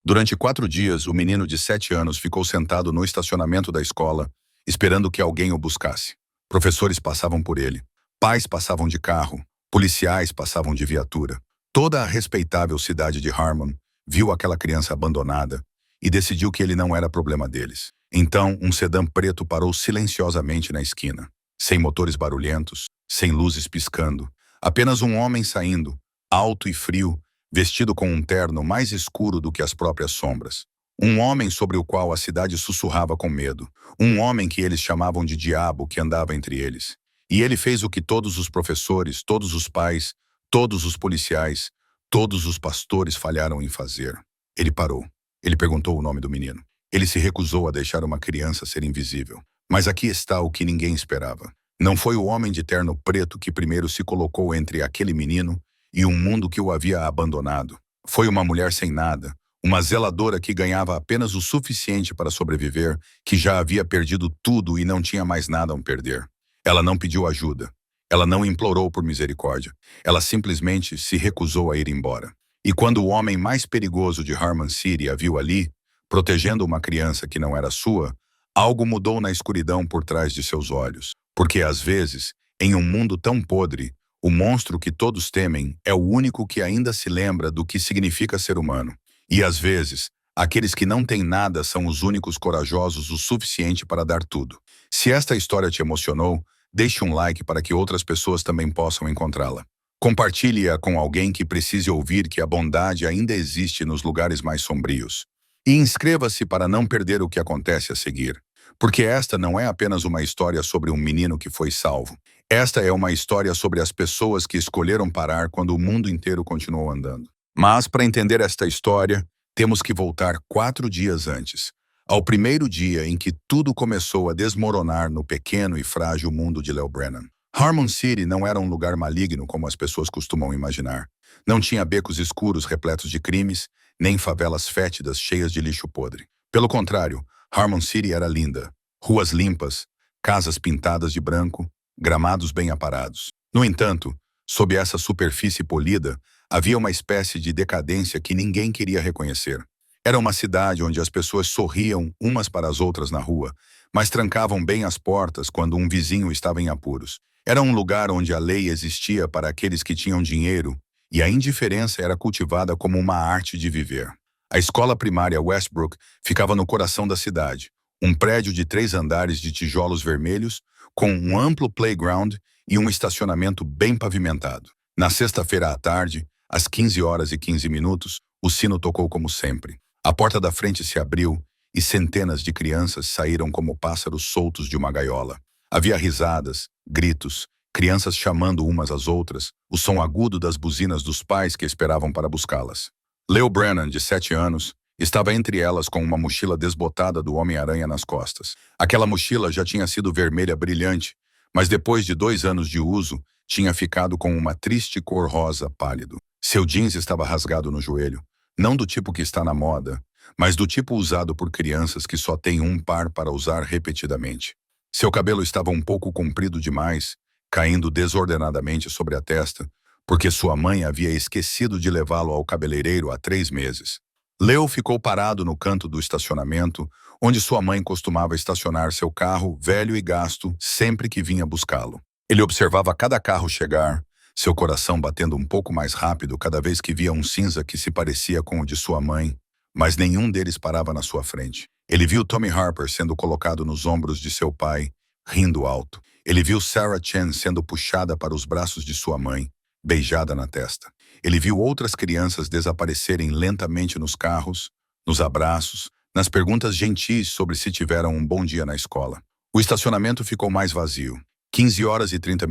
Durante 4 dias, o menino de 7 anos ficou sentado no estacionamento da escola, esperando que alguém o buscasse. Professores passavam por ele, pais passavam de carro, policiais passavam de viatura. Toda a respeitável cidade de Harmon viu aquela criança abandonada e decidiu que ele não era problema deles. Então, um sedã preto parou silenciosamente na esquina, sem motores barulhentos, sem luzes piscando, apenas um homem saindo, alto e frio, vestido com um terno mais escuro do que as próprias sombras. Um homem sobre o qual a cidade sussurrava com medo. Um homem que eles chamavam de diabo que andava entre eles. E ele fez o que todos os professores, todos os pais, todos os policiais, todos os pastores falharam em fazer. Ele parou. Ele perguntou o nome do menino. Ele se recusou a deixar uma criança ser invisível. Mas aqui está o que ninguém esperava. Não foi o homem de terno preto que primeiro se colocou entre aquele menino e um mundo que o havia abandonado. Foi uma mulher sem nada, uma zeladora que ganhava apenas o suficiente para sobreviver, que já havia perdido tudo e não tinha mais nada a perder. Ela não pediu ajuda. Ela não implorou por misericórdia. Ela simplesmente se recusou a ir embora. E quando o homem mais perigoso de Harmon City a viu ali, protegendo uma criança que não era sua, algo mudou na escuridão por trás de seus olhos. Porque às vezes, em um mundo tão podre, o monstro que todos temem é o único que ainda se lembra do que significa ser humano. E às vezes, aqueles que não têm nada são os únicos corajosos o suficiente para dar tudo. Se esta história te emocionou, deixe um like para que outras pessoas também possam encontrá-la. Compartilhe-a com alguém que precise ouvir que a bondade ainda existe nos lugares mais sombrios. E inscreva-se para não perder o que acontece a seguir. Porque esta não é apenas uma história sobre um menino que foi salvo. Esta é uma história sobre as pessoas que escolheram parar quando o mundo inteiro continuou andando. Mas, para entender esta história, temos que voltar 4 dias antes, ao primeiro dia em que tudo começou a desmoronar no pequeno e frágil mundo de Leo Brennan. Harmon City não era um lugar maligno como as pessoas costumam imaginar. Não tinha becos escuros repletos de crimes, nem favelas fétidas cheias de lixo podre. Pelo contrário, Harmon City era linda. Ruas limpas, casas pintadas de branco, gramados bem aparados. No entanto, sob essa superfície polida, havia uma espécie de decadência que ninguém queria reconhecer. Era uma cidade onde as pessoas sorriam umas para as outras na rua, mas trancavam bem as portas quando um vizinho estava em apuros. Era um lugar onde a lei existia para aqueles que tinham dinheiro e a indiferença era cultivada como uma arte de viver. A escola primária Westbrook ficava no coração da cidade, um prédio de 3 andares de tijolos vermelhos, com um amplo playground e um estacionamento bem pavimentado. Na sexta-feira à tarde, às 15h15, o sino tocou como sempre. A porta da frente se abriu e centenas de crianças saíram como pássaros soltos de uma gaiola. Havia risadas, gritos, crianças chamando umas às outras, o som agudo das buzinas dos pais que esperavam para buscá-las. Leo Brennan, de 7 anos, estava entre elas com uma mochila desbotada do Homem-Aranha nas costas. Aquela mochila já tinha sido vermelha brilhante, mas depois de 2 anos de uso, tinha ficado com uma triste cor rosa pálido. Seu jeans estava rasgado no joelho, não do tipo que está na moda, mas do tipo usado por crianças que só têm um par para usar repetidamente. Seu cabelo estava um pouco comprido demais, caindo desordenadamente sobre a testa, porque sua mãe havia esquecido de levá-lo ao cabeleireiro há 3 meses. Leo ficou parado no canto do estacionamento, onde sua mãe costumava estacionar seu carro velho e gasto sempre que vinha buscá-lo. Ele observava cada carro chegar, seu coração batendo um pouco mais rápido cada vez que via um cinza que se parecia com o de sua mãe, mas nenhum deles parava na sua frente. Ele viu Tommy Harper sendo colocado nos ombros de seu pai, rindo alto. Ele viu Sarah Chen sendo puxada para os braços de sua mãe, beijada na testa. Ele viu outras crianças desaparecerem lentamente nos carros, nos abraços, nas perguntas gentis sobre se tiveram um bom dia na escola. O estacionamento ficou mais vazio. 15h30,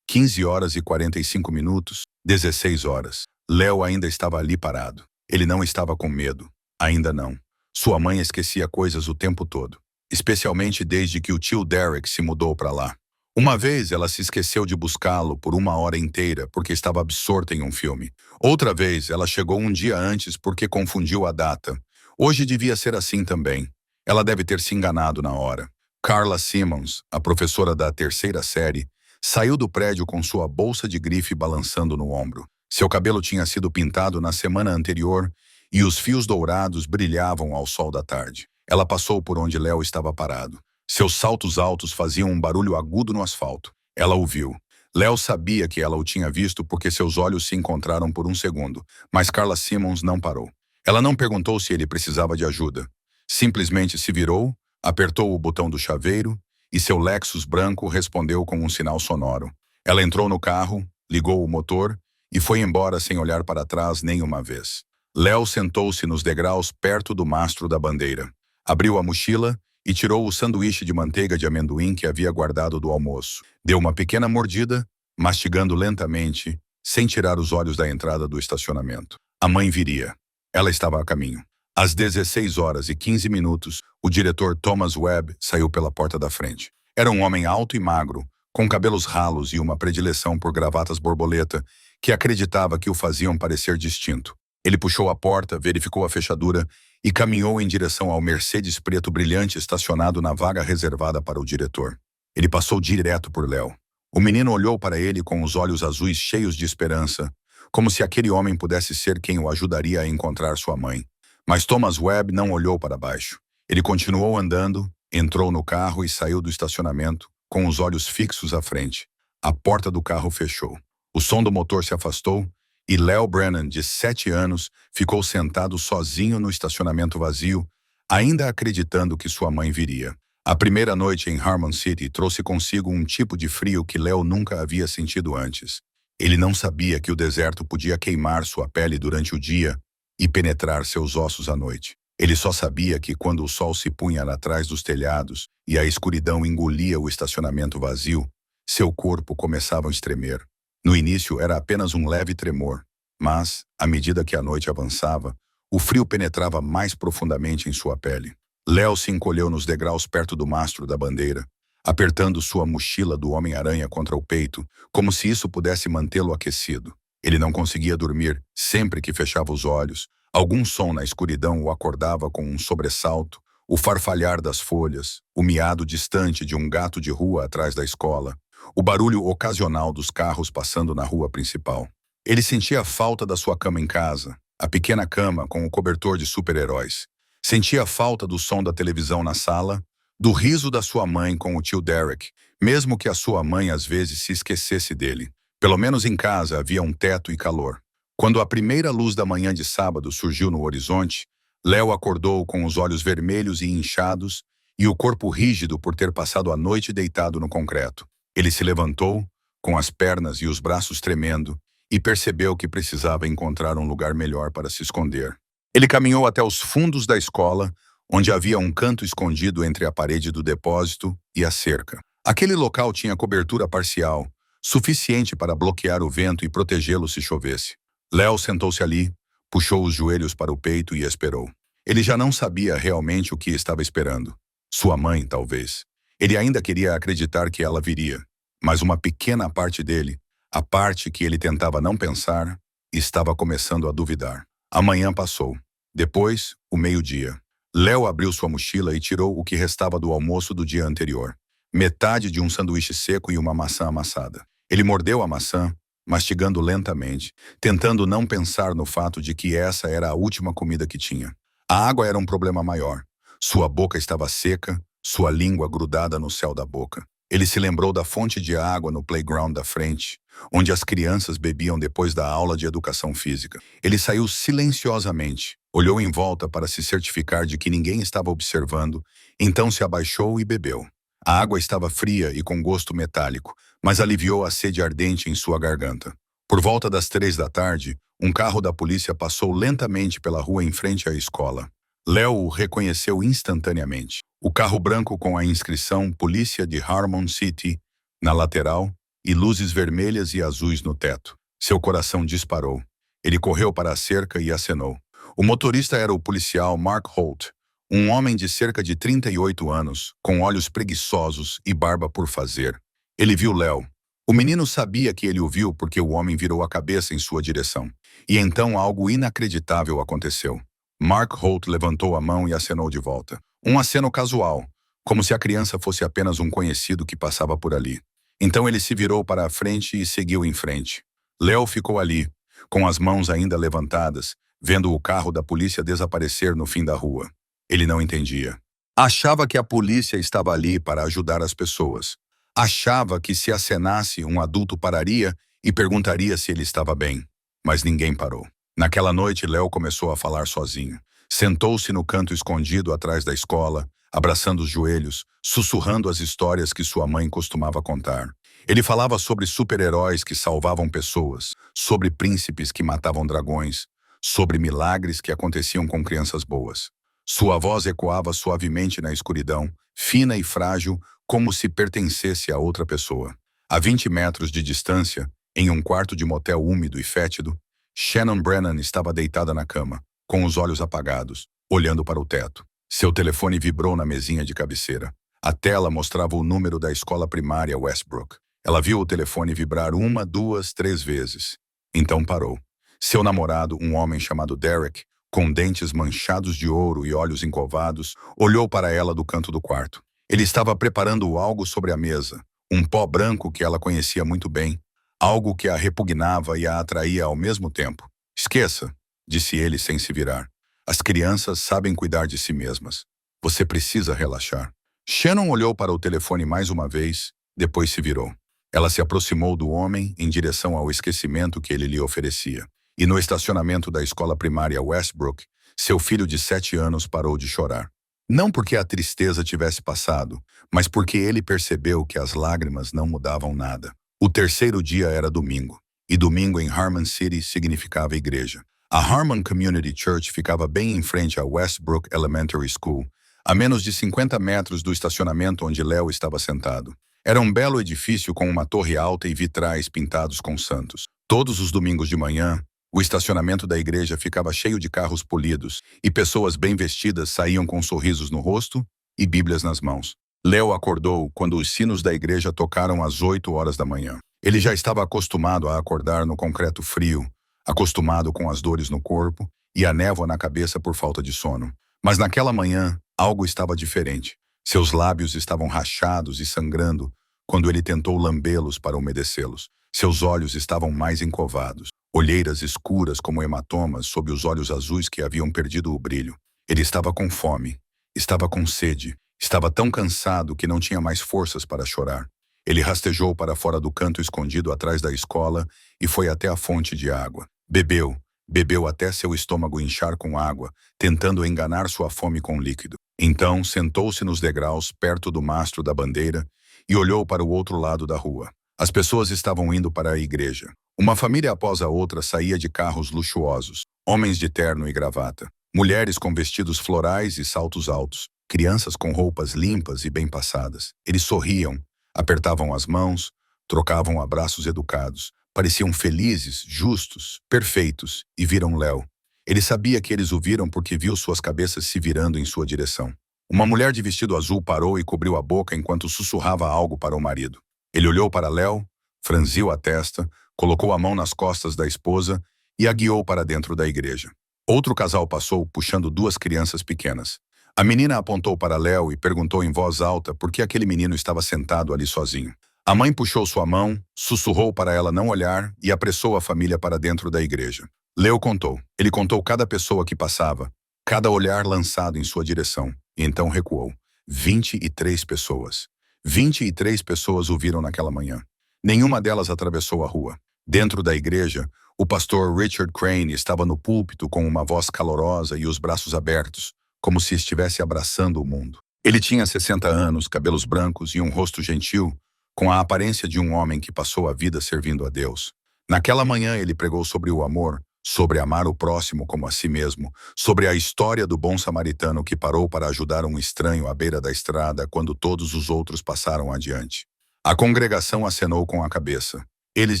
15h45, 16 horas. Leo ainda estava ali parado. Ele não estava com medo. Ainda não. Sua mãe esquecia coisas o tempo todo, especialmente desde que o tio Derek se mudou para lá. Uma vez ela se esqueceu de buscá-lo por 1 hora inteira porque estava absorta em um filme. Outra vez ela chegou um dia antes porque confundiu a data. Hoje devia ser assim também. Ela deve ter se enganado na hora. Carla Simmons, a professora da 3ª série, saiu do prédio com sua bolsa de grife balançando no ombro. Seu cabelo tinha sido pintado na semana anterior e os fios dourados brilhavam ao sol da tarde. Ela passou por onde Léo estava parado. Seus saltos altos faziam um barulho agudo no asfalto. Ela o viu. Léo sabia que ela o tinha visto porque seus olhos se encontraram por um segundo, mas Carla Simmons não parou. Ela não perguntou se ele precisava de ajuda. Simplesmente se virou, apertou o botão do chaveiro e seu Lexus branco respondeu com um sinal sonoro. Ela entrou no carro, ligou o motor e foi embora sem olhar para trás nenhuma vez. Léo sentou-se nos degraus perto do mastro da bandeira. Abriu a mochila e tirou o sanduíche de manteiga de amendoim que havia guardado do almoço. Deu uma pequena mordida, mastigando lentamente, sem tirar os olhos da entrada do estacionamento. A mãe viria. Ela estava a caminho. Às 16h15, o diretor Thomas Webb saiu pela porta da frente. Era um homem alto e magro, com cabelos ralos e uma predileção por gravatas borboleta, que acreditava que o faziam parecer distinto. Ele puxou a porta, verificou a fechadura e caminhou em direção ao Mercedes preto brilhante estacionado na vaga reservada para o diretor. Ele passou direto por Léo. O menino olhou para ele com os olhos azuis cheios de esperança, como se aquele homem pudesse ser quem o ajudaria a encontrar sua mãe. Mas Thomas Webb não olhou para baixo. Ele continuou andando, entrou no carro e saiu do estacionamento, com os olhos fixos à frente. A porta do carro fechou. O som do motor se afastou e Léo Brennan, de 7 anos, ficou sentado sozinho no estacionamento vazio, ainda acreditando que sua mãe viria. A primeira noite em Harmon City trouxe consigo um tipo de frio que Léo nunca havia sentido antes. Ele não sabia que o deserto podia queimar sua pele durante o dia e penetrar seus ossos à noite. Ele só sabia que quando o sol se punha atrás dos telhados e a escuridão engolia o estacionamento vazio, seu corpo começava a estremer. No início era apenas um leve tremor, mas, à medida que a noite avançava, o frio penetrava mais profundamente em sua pele. Léo se encolheu nos degraus perto do mastro da bandeira, apertando sua mochila do Homem-Aranha contra o peito, como se isso pudesse mantê-lo aquecido. Ele não conseguia dormir. Sempre que fechava os olhos, algum som na escuridão o acordava com um sobressalto, o farfalhar das folhas, o miado distante de um gato de rua atrás da escola, o barulho ocasional dos carros passando na rua principal. Ele sentia a falta da sua cama em casa, a pequena cama com o cobertor de super-heróis. Sentia a falta do som da televisão na sala, do riso da sua mãe com o tio Derek, mesmo que a sua mãe às vezes se esquecesse dele. Pelo menos em casa havia um teto e calor. Quando a primeira luz da manhã de sábado surgiu no horizonte, Léo acordou com os olhos vermelhos e inchados e o corpo rígido por ter passado a noite deitado no concreto. Ele se levantou, com as pernas e os braços tremendo, e percebeu que precisava encontrar um lugar melhor para se esconder. Ele caminhou até os fundos da escola, onde havia um canto escondido entre a parede do depósito e a cerca. Aquele local tinha cobertura parcial, suficiente para bloquear o vento e protegê-lo se chovesse. Léo sentou-se ali, puxou os joelhos para o peito e esperou. Ele já não sabia realmente o que estava esperando. Sua mãe, talvez. Ele ainda queria acreditar que ela viria, mas uma pequena parte dele, a parte que ele tentava não pensar, estava começando a duvidar. A manhã passou. Depois, o meio-dia. Léo abriu sua mochila e tirou o que restava do almoço do dia anterior. Metade de um sanduíche seco e uma maçã amassada. Ele mordeu a maçã, mastigando lentamente, tentando não pensar no fato de que essa era a última comida que tinha. A água era um problema maior. Sua boca estava seca, sua língua grudada no céu da boca. Ele se lembrou da fonte de água no playground da frente, onde as crianças bebiam depois da aula de educação física. Ele saiu silenciosamente, olhou em volta para se certificar de que ninguém estava observando, então se abaixou e bebeu. A água estava fria e com gosto metálico, mas aliviou a sede ardente em sua garganta. Por volta das 3 da tarde, um carro da polícia passou lentamente pela rua em frente à escola. Léo o reconheceu instantaneamente. O carro branco com a inscrição Polícia de Harmon City na lateral e luzes vermelhas e azuis no teto. Seu coração disparou. Ele correu para a cerca e acenou. O motorista era o policial Mark Holt, um homem de cerca de 38 anos, com olhos preguiçosos e barba por fazer. Ele viu Léo. O menino sabia que ele o viu porque o homem virou a cabeça em sua direção. E então algo inacreditável aconteceu. Mark Holt levantou a mão e acenou de volta. Um aceno casual, como se a criança fosse apenas um conhecido que passava por ali. Então ele se virou para a frente e seguiu em frente. Léo ficou ali, com as mãos ainda levantadas, vendo o carro da polícia desaparecer no fim da rua. Ele não entendia. Achava que a polícia estava ali para ajudar as pessoas. Achava que se acenasse, um adulto pararia e perguntaria se ele estava bem. Mas ninguém parou. Naquela noite, Léo começou a falar sozinho. Sentou-se no canto escondido atrás da escola, abraçando os joelhos, sussurrando as histórias que sua mãe costumava contar. Ele falava sobre super-heróis que salvavam pessoas, sobre príncipes que matavam dragões, sobre milagres que aconteciam com crianças boas. Sua voz ecoava suavemente na escuridão, fina e frágil, como se pertencesse a outra pessoa. A 20 metros de distância, em um quarto de motel úmido e fétido, Shannon Brennan estava deitada na cama, com os olhos apagados, olhando para o teto. Seu telefone vibrou na mesinha de cabeceira. A tela mostrava o número da escola primária Westbrook. Ela viu o telefone vibrar 1, 2, 3 vezes. Então parou. Seu namorado, um homem chamado Derek, com dentes manchados de ouro e olhos encovados, olhou para ela do canto do quarto. Ele estava preparando algo sobre a mesa, um pó branco que ela conhecia muito bem, algo que a repugnava e a atraía ao mesmo tempo. Esqueça, disse ele sem se virar. As crianças sabem cuidar de si mesmas. Você precisa relaxar. Shannon olhou para o telefone mais uma vez, depois se virou. Ela se aproximou do homem em direção ao esquecimento que ele lhe oferecia. E no estacionamento da escola primária Westbrook, seu filho de 7 anos parou de chorar. Não porque a tristeza tivesse passado, mas porque ele percebeu que as lágrimas não mudavam nada. O terceiro dia era domingo, e domingo em Harmon City significava igreja. A Harmon Community Church ficava bem em frente à Westbrook Elementary School, a menos de 50 metros do estacionamento onde Léo estava sentado. Era um belo edifício com uma torre alta e vitrais pintados com santos. Todos os domingos de manhã, o estacionamento da igreja ficava cheio de carros polidos e pessoas bem vestidas saíam com sorrisos no rosto e bíblias nas mãos. Léo acordou quando os sinos da igreja tocaram às 8 horas da manhã. Ele já estava acostumado a acordar no concreto frio, acostumado com as dores no corpo e a névoa na cabeça por falta de sono. Mas naquela manhã, algo estava diferente. Seus lábios estavam rachados e sangrando quando ele tentou lambê-los para umedecê-los. Seus olhos estavam mais encovados, olheiras escuras como hematomas sob os olhos azuis que haviam perdido o brilho. Ele estava com fome, estava com sede, estava tão cansado que não tinha mais forças para chorar. Ele rastejou para fora do canto escondido atrás da escola e foi até a fonte de água. Bebeu até seu estômago inchar com água, tentando enganar sua fome com líquido. Então, sentou-se nos degraus perto do mastro da bandeira e olhou para o outro lado da rua. As pessoas estavam indo para a igreja. Uma família após a outra saía de carros luxuosos, homens de terno e gravata, mulheres com vestidos florais e saltos altos, crianças com roupas limpas e bem passadas. Eles sorriam, apertavam as mãos, trocavam abraços educados, pareciam felizes, justos, perfeitos, e viram Léo. Ele sabia que eles o viram porque viu suas cabeças se virando em sua direção. Uma mulher de vestido azul parou e cobriu a boca enquanto sussurrava algo para o marido. Ele olhou para Léo, franziu a testa, colocou a mão nas costas da esposa e a guiou para dentro da igreja. Outro casal passou, puxando 2 crianças pequenas. A menina apontou para Léo e perguntou em voz alta por que aquele menino estava sentado ali sozinho. A mãe puxou sua mão, sussurrou para ela não olhar e apressou a família para dentro da igreja. Léo contou. Ele contou cada pessoa que passava, cada olhar lançado em sua direção, e então recuou. 23 pessoas. 23 pessoas o viram naquela manhã. Nenhuma delas atravessou a rua. Dentro da igreja, o pastor Richard Crane estava no púlpito com uma voz calorosa e os braços abertos, como se estivesse abraçando o mundo. Ele tinha 60 anos, cabelos brancos e um rosto gentil, com a aparência de um homem que passou a vida servindo a Deus. Naquela manhã ele pregou sobre o amor, sobre amar o próximo como a si mesmo, sobre a história do bom samaritano que parou para ajudar um estranho à beira da estrada quando todos os outros passaram adiante. A congregação acenou com a cabeça. Eles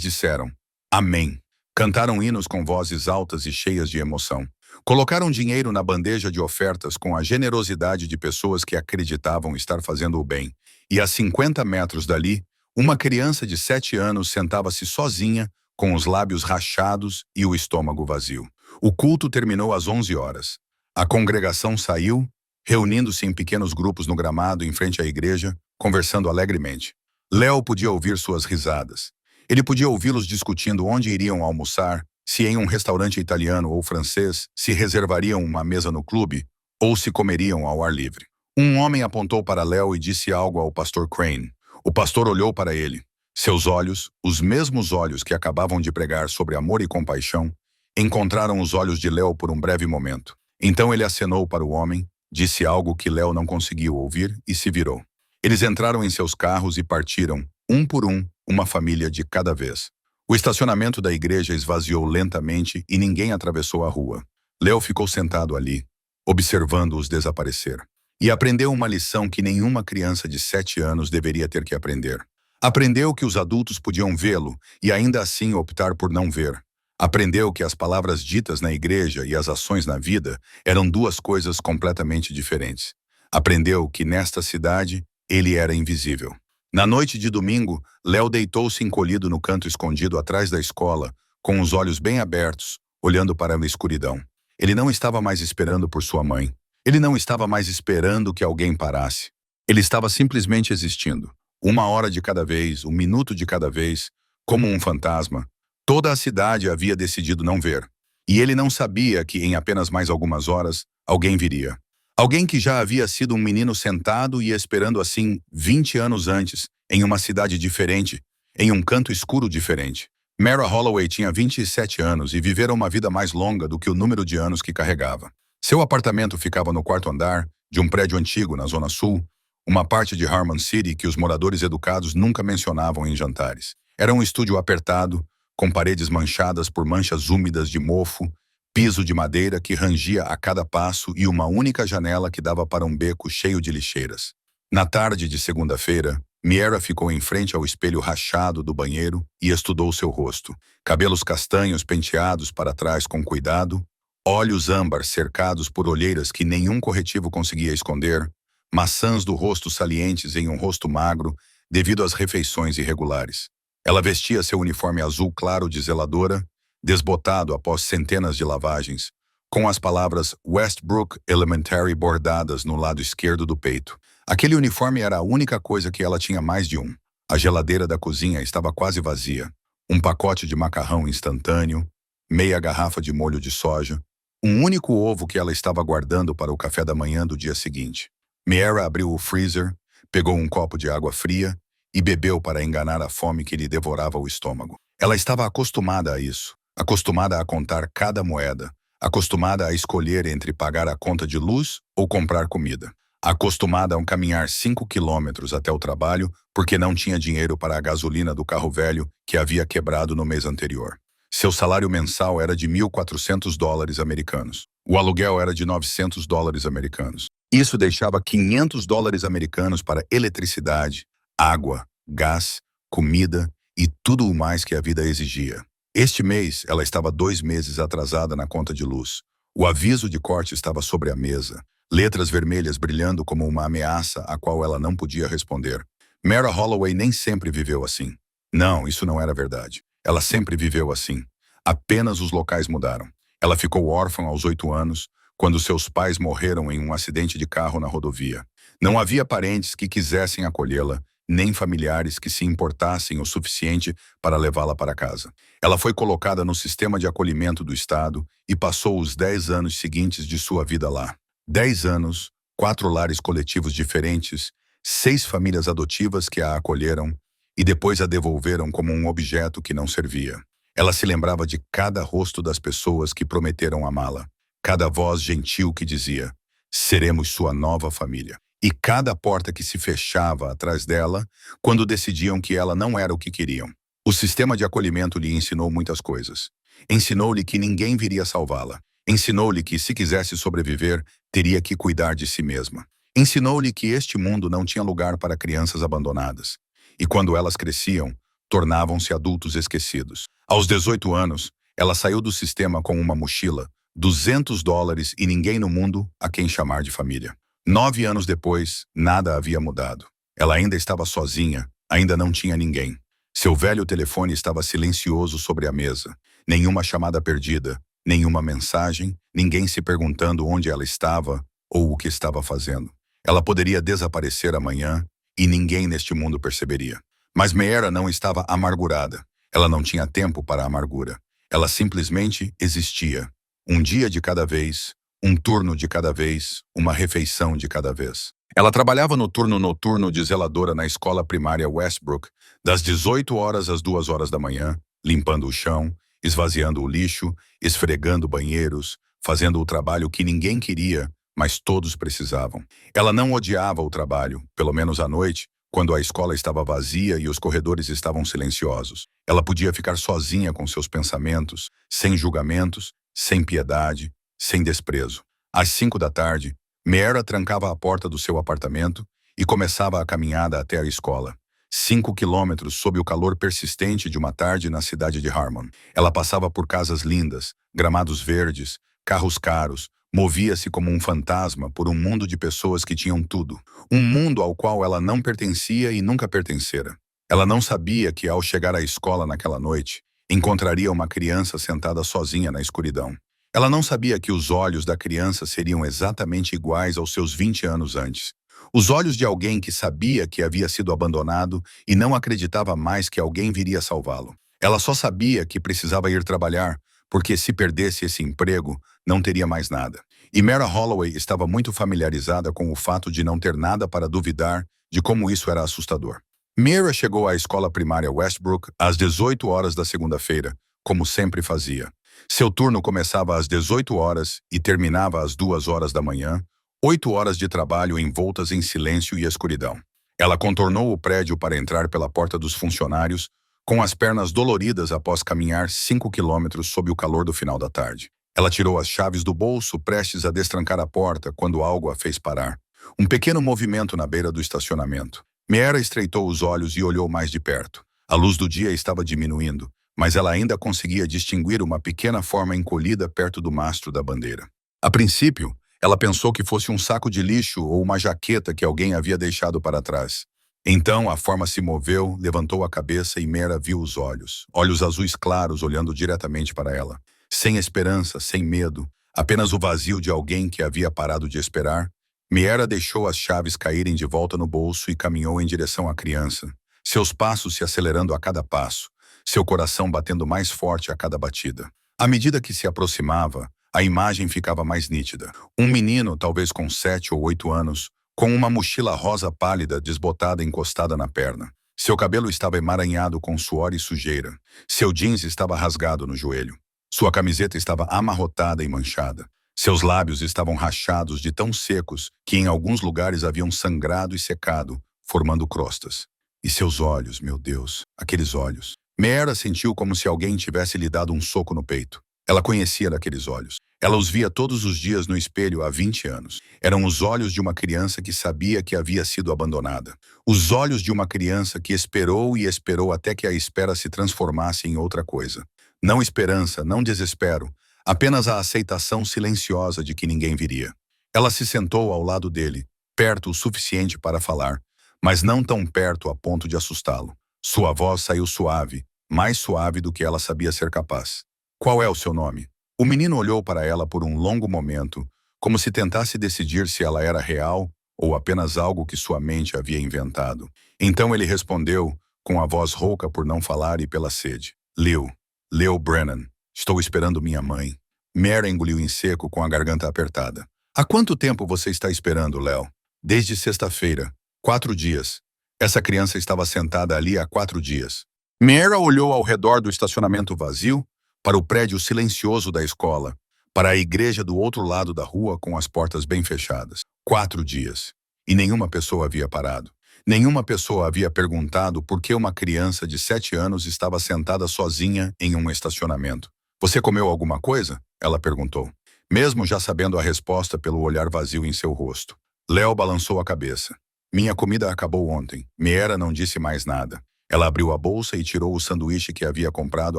disseram, Amém. Cantaram hinos com vozes altas e cheias de emoção. Colocaram dinheiro na bandeja de ofertas com a generosidade de pessoas que acreditavam estar fazendo o bem. E a 50 metros dali, uma criança de 7 anos sentava-se sozinha, com os lábios rachados e o estômago vazio. O culto terminou às 11 horas. A congregação saiu, reunindo-se em pequenos grupos no gramado em frente à igreja, conversando alegremente. Léo podia ouvir suas risadas. Ele podia ouvi-los discutindo onde iriam almoçar, se em um restaurante italiano ou francês se reservariam uma mesa no clube ou se comeriam ao ar livre. Um homem apontou para Léo e disse algo ao pastor Crane. O pastor olhou para ele. Seus olhos, os mesmos olhos que acabavam de pregar sobre amor e compaixão, encontraram os olhos de Léo por um breve momento. Então ele acenou para o homem, disse algo que Léo não conseguiu ouvir e se virou. Eles entraram em seus carros e partiram, um por um, uma família de cada vez. O estacionamento da igreja esvaziou lentamente e ninguém atravessou a rua. Léo ficou sentado ali, observando-os desaparecer. E aprendeu uma lição que nenhuma criança de 7 anos deveria ter que aprender. Aprendeu que os adultos podiam vê-lo e ainda assim optar por não ver. Aprendeu que as palavras ditas na igreja e as ações na vida eram duas coisas completamente diferentes. Aprendeu que nesta cidade ele era invisível. Na noite de domingo, Léo deitou-se encolhido no canto escondido atrás da escola, com os olhos bem abertos, olhando para a escuridão. Ele não estava mais esperando por sua mãe. Ele não estava mais esperando que alguém parasse. Ele estava simplesmente existindo. 1 hora de cada vez, 1 minuto de cada vez, como um fantasma. Toda a cidade havia decidido não ver. E ele não sabia que em apenas mais algumas horas, alguém viria. Alguém que já havia sido um menino sentado e esperando assim 20 anos antes, em uma cidade diferente, em um canto escuro diferente. Mara Holloway tinha 27 anos e vivera uma vida mais longa do que o número de anos que carregava. Seu apartamento ficava no 4º andar de um prédio antigo na Zona Sul, uma parte de Harmon City que os moradores educados nunca mencionavam em jantares. Era um estúdio apertado, com paredes manchadas por manchas úmidas de mofo, piso de madeira que rangia a cada passo e uma única janela que dava para um beco cheio de lixeiras. Na tarde de segunda-feira, Mara ficou em frente ao espelho rachado do banheiro e estudou seu rosto. Cabelos castanhos penteados para trás com cuidado, olhos âmbar cercados por olheiras que nenhum corretivo conseguia esconder, maçãs do rosto salientes em um rosto magro devido às refeições irregulares. Ela vestia seu uniforme azul claro de zeladora, desbotado após centenas de lavagens, com as palavras Westbrook Elementary bordadas no lado esquerdo do peito. Aquele uniforme era a única coisa que ela tinha mais de um. A geladeira da cozinha estava quase vazia. Um pacote de macarrão instantâneo, meia garrafa de molho de soja, um único ovo que ela estava guardando para o café da manhã do dia seguinte. Mara abriu o freezer, pegou um copo de água fria e bebeu para enganar a fome que lhe devorava o estômago. Ela estava acostumada a isso, acostumada a contar cada moeda, acostumada a escolher entre pagar a conta de luz ou comprar comida, acostumada a caminhar 5 quilômetros até o trabalho porque não tinha dinheiro para a gasolina do carro velho que havia quebrado no mês anterior. Seu salário mensal era de $1.400 americanos. O aluguel era de $900 americanos. Isso deixava $500 americanos para eletricidade, água, gás, comida e tudo o mais que a vida exigia. Este mês, ela estava 2 meses atrasada na conta de luz. O aviso de corte estava sobre a mesa, letras vermelhas brilhando como uma ameaça a qual ela não podia responder. Mara Holloway nem sempre viveu assim. Não, isso não era verdade. Ela sempre viveu assim. Apenas os locais mudaram. Ela ficou órfã aos 8 anos, quando seus pais morreram em um acidente de carro na rodovia. Não havia parentes que quisessem acolhê-la, nem familiares que se importassem o suficiente para levá-la para casa. Ela foi colocada no sistema de acolhimento do Estado e passou os 10 anos seguintes de sua vida lá. 10 anos, 4 lares coletivos diferentes, 6 famílias adotivas que a acolheram e depois a devolveram como um objeto que não servia. Ela se lembrava de cada rosto das pessoas que prometeram amá-la, cada voz gentil que dizia, seremos sua nova família. E cada porta que se fechava atrás dela quando decidiam que ela não era o que queriam. O sistema de acolhimento lhe ensinou muitas coisas. Ensinou-lhe que ninguém viria salvá-la. Ensinou-lhe que, se quisesse sobreviver, teria que cuidar de si mesma. Ensinou-lhe que este mundo não tinha lugar para crianças abandonadas. E quando elas cresciam, tornavam-se adultos esquecidos. Aos 18 anos, ela saiu do sistema com uma mochila, $200 e ninguém no mundo a quem chamar de família. 9 anos depois, nada havia mudado. Ela ainda estava sozinha, ainda não tinha ninguém. Seu velho telefone estava silencioso sobre a mesa. Nenhuma chamada perdida, nenhuma mensagem, ninguém se perguntando onde ela estava ou o que estava fazendo. Ela poderia desaparecer amanhã e ninguém neste mundo perceberia. Mas Mara não estava amargurada. Ela não tinha tempo para a amargura. Ela simplesmente existia. Um dia de cada vez, um turno de cada vez, uma refeição de cada vez. Ela trabalhava no turno noturno de zeladora na escola primária Westbrook, das 18 horas às 2 horas da manhã, limpando o chão, esvaziando o lixo, esfregando banheiros, fazendo o trabalho que ninguém queria, mas todos precisavam. Ela não odiava o trabalho, pelo menos à noite, quando a escola estava vazia e os corredores estavam silenciosos. Ela podia ficar sozinha com seus pensamentos, sem julgamentos, sem piedade, sem desprezo. Às 5 da tarde, Meera trancava a porta do seu apartamento e começava a caminhada até a escola. 5 quilômetros sob o calor persistente de uma tarde na cidade de Harmon. Ela passava por casas lindas, gramados verdes, carros caros, movia-se como um fantasma por um mundo de pessoas que tinham tudo. Um mundo ao qual ela não pertencia e nunca pertencera. Ela não sabia que, ao chegar à escola naquela noite, encontraria uma criança sentada sozinha na escuridão. Ela não sabia que os olhos da criança seriam exatamente iguais aos seus 20 anos antes. Os olhos de alguém que sabia que havia sido abandonado e não acreditava mais que alguém viria salvá-lo. Ela só sabia que precisava ir trabalhar, porque se perdesse esse emprego, não teria mais nada. E Meera Holloway estava muito familiarizada com o fato de não ter nada para duvidar de como isso era assustador. Meera chegou à escola primária Westbrook às 18 horas da segunda-feira, como sempre fazia. Seu turno começava às 18 horas e terminava às 2 horas da manhã, 8 horas de trabalho envoltas em silêncio e escuridão. Ela contornou o prédio para entrar pela porta dos funcionários, com as pernas doloridas após caminhar 5 quilômetros sob o calor do final da tarde. Ela tirou as chaves do bolso, prestes a destrancar a porta, quando algo a fez parar. Um pequeno movimento na beira do estacionamento. Meera estreitou os olhos e olhou mais de perto. A luz do dia estava diminuindo, mas ela ainda conseguia distinguir uma pequena forma encolhida perto do mastro da bandeira. A princípio, ela pensou que fosse um saco de lixo ou uma jaqueta que alguém havia deixado para trás. Então, a forma se moveu, levantou a cabeça e Meera viu os olhos. Olhos azuis claros olhando diretamente para ela. Sem esperança, sem medo, apenas o vazio de alguém que havia parado de esperar. Meera deixou as chaves caírem de volta no bolso e caminhou em direção à criança. Seus passos se acelerando a cada passo, seu coração batendo mais forte a cada batida. À medida que se aproximava, a imagem ficava mais nítida. Um menino, talvez com 7 ou 8 anos, com uma mochila rosa pálida desbotada encostada na perna. Seu cabelo estava emaranhado com suor e sujeira. Seu jeans estava rasgado no joelho. Sua camiseta estava amarrotada e manchada. Seus lábios estavam rachados de tão secos que em alguns lugares haviam sangrado e secado, formando crostas. E seus olhos, meu Deus, aqueles olhos. Meera sentiu como se alguém tivesse lhe dado um soco no peito. Ela conhecia daqueles olhos. Ela os via todos os dias no espelho há 20 anos. Eram os olhos de uma criança que sabia que havia sido abandonada. Os olhos de uma criança que esperou e esperou até que a espera se transformasse em outra coisa. Não esperança, não desespero, apenas a aceitação silenciosa de que ninguém viria. Ela se sentou ao lado dele, perto o suficiente para falar, mas não tão perto a ponto de assustá-lo. Sua voz saiu suave, mais suave do que ela sabia ser capaz. Qual é o seu nome? O menino olhou para ela por um longo momento, como se tentasse decidir se ela era real ou apenas algo que sua mente havia inventado. Então ele respondeu, com a voz rouca por não falar e pela sede. Leo Brennan. Estou esperando minha mãe. Meera engoliu em seco com a garganta apertada. Há quanto tempo você está esperando, Leo? Desde sexta-feira. 4 dias. Essa criança estava sentada ali há 4 dias. Meera olhou ao redor do estacionamento vazio, para o prédio silencioso da escola, para a igreja do outro lado da rua com as portas bem fechadas. 4 dias. E nenhuma pessoa havia parado. Nenhuma pessoa havia perguntado por que uma criança de 7 anos estava sentada sozinha em um estacionamento. Você comeu alguma coisa? Ela perguntou, mesmo já sabendo a resposta pelo olhar vazio em seu rosto. Leo balançou a cabeça. Minha comida acabou ontem. Meera não disse mais nada. Ela abriu a bolsa e tirou o sanduíche que havia comprado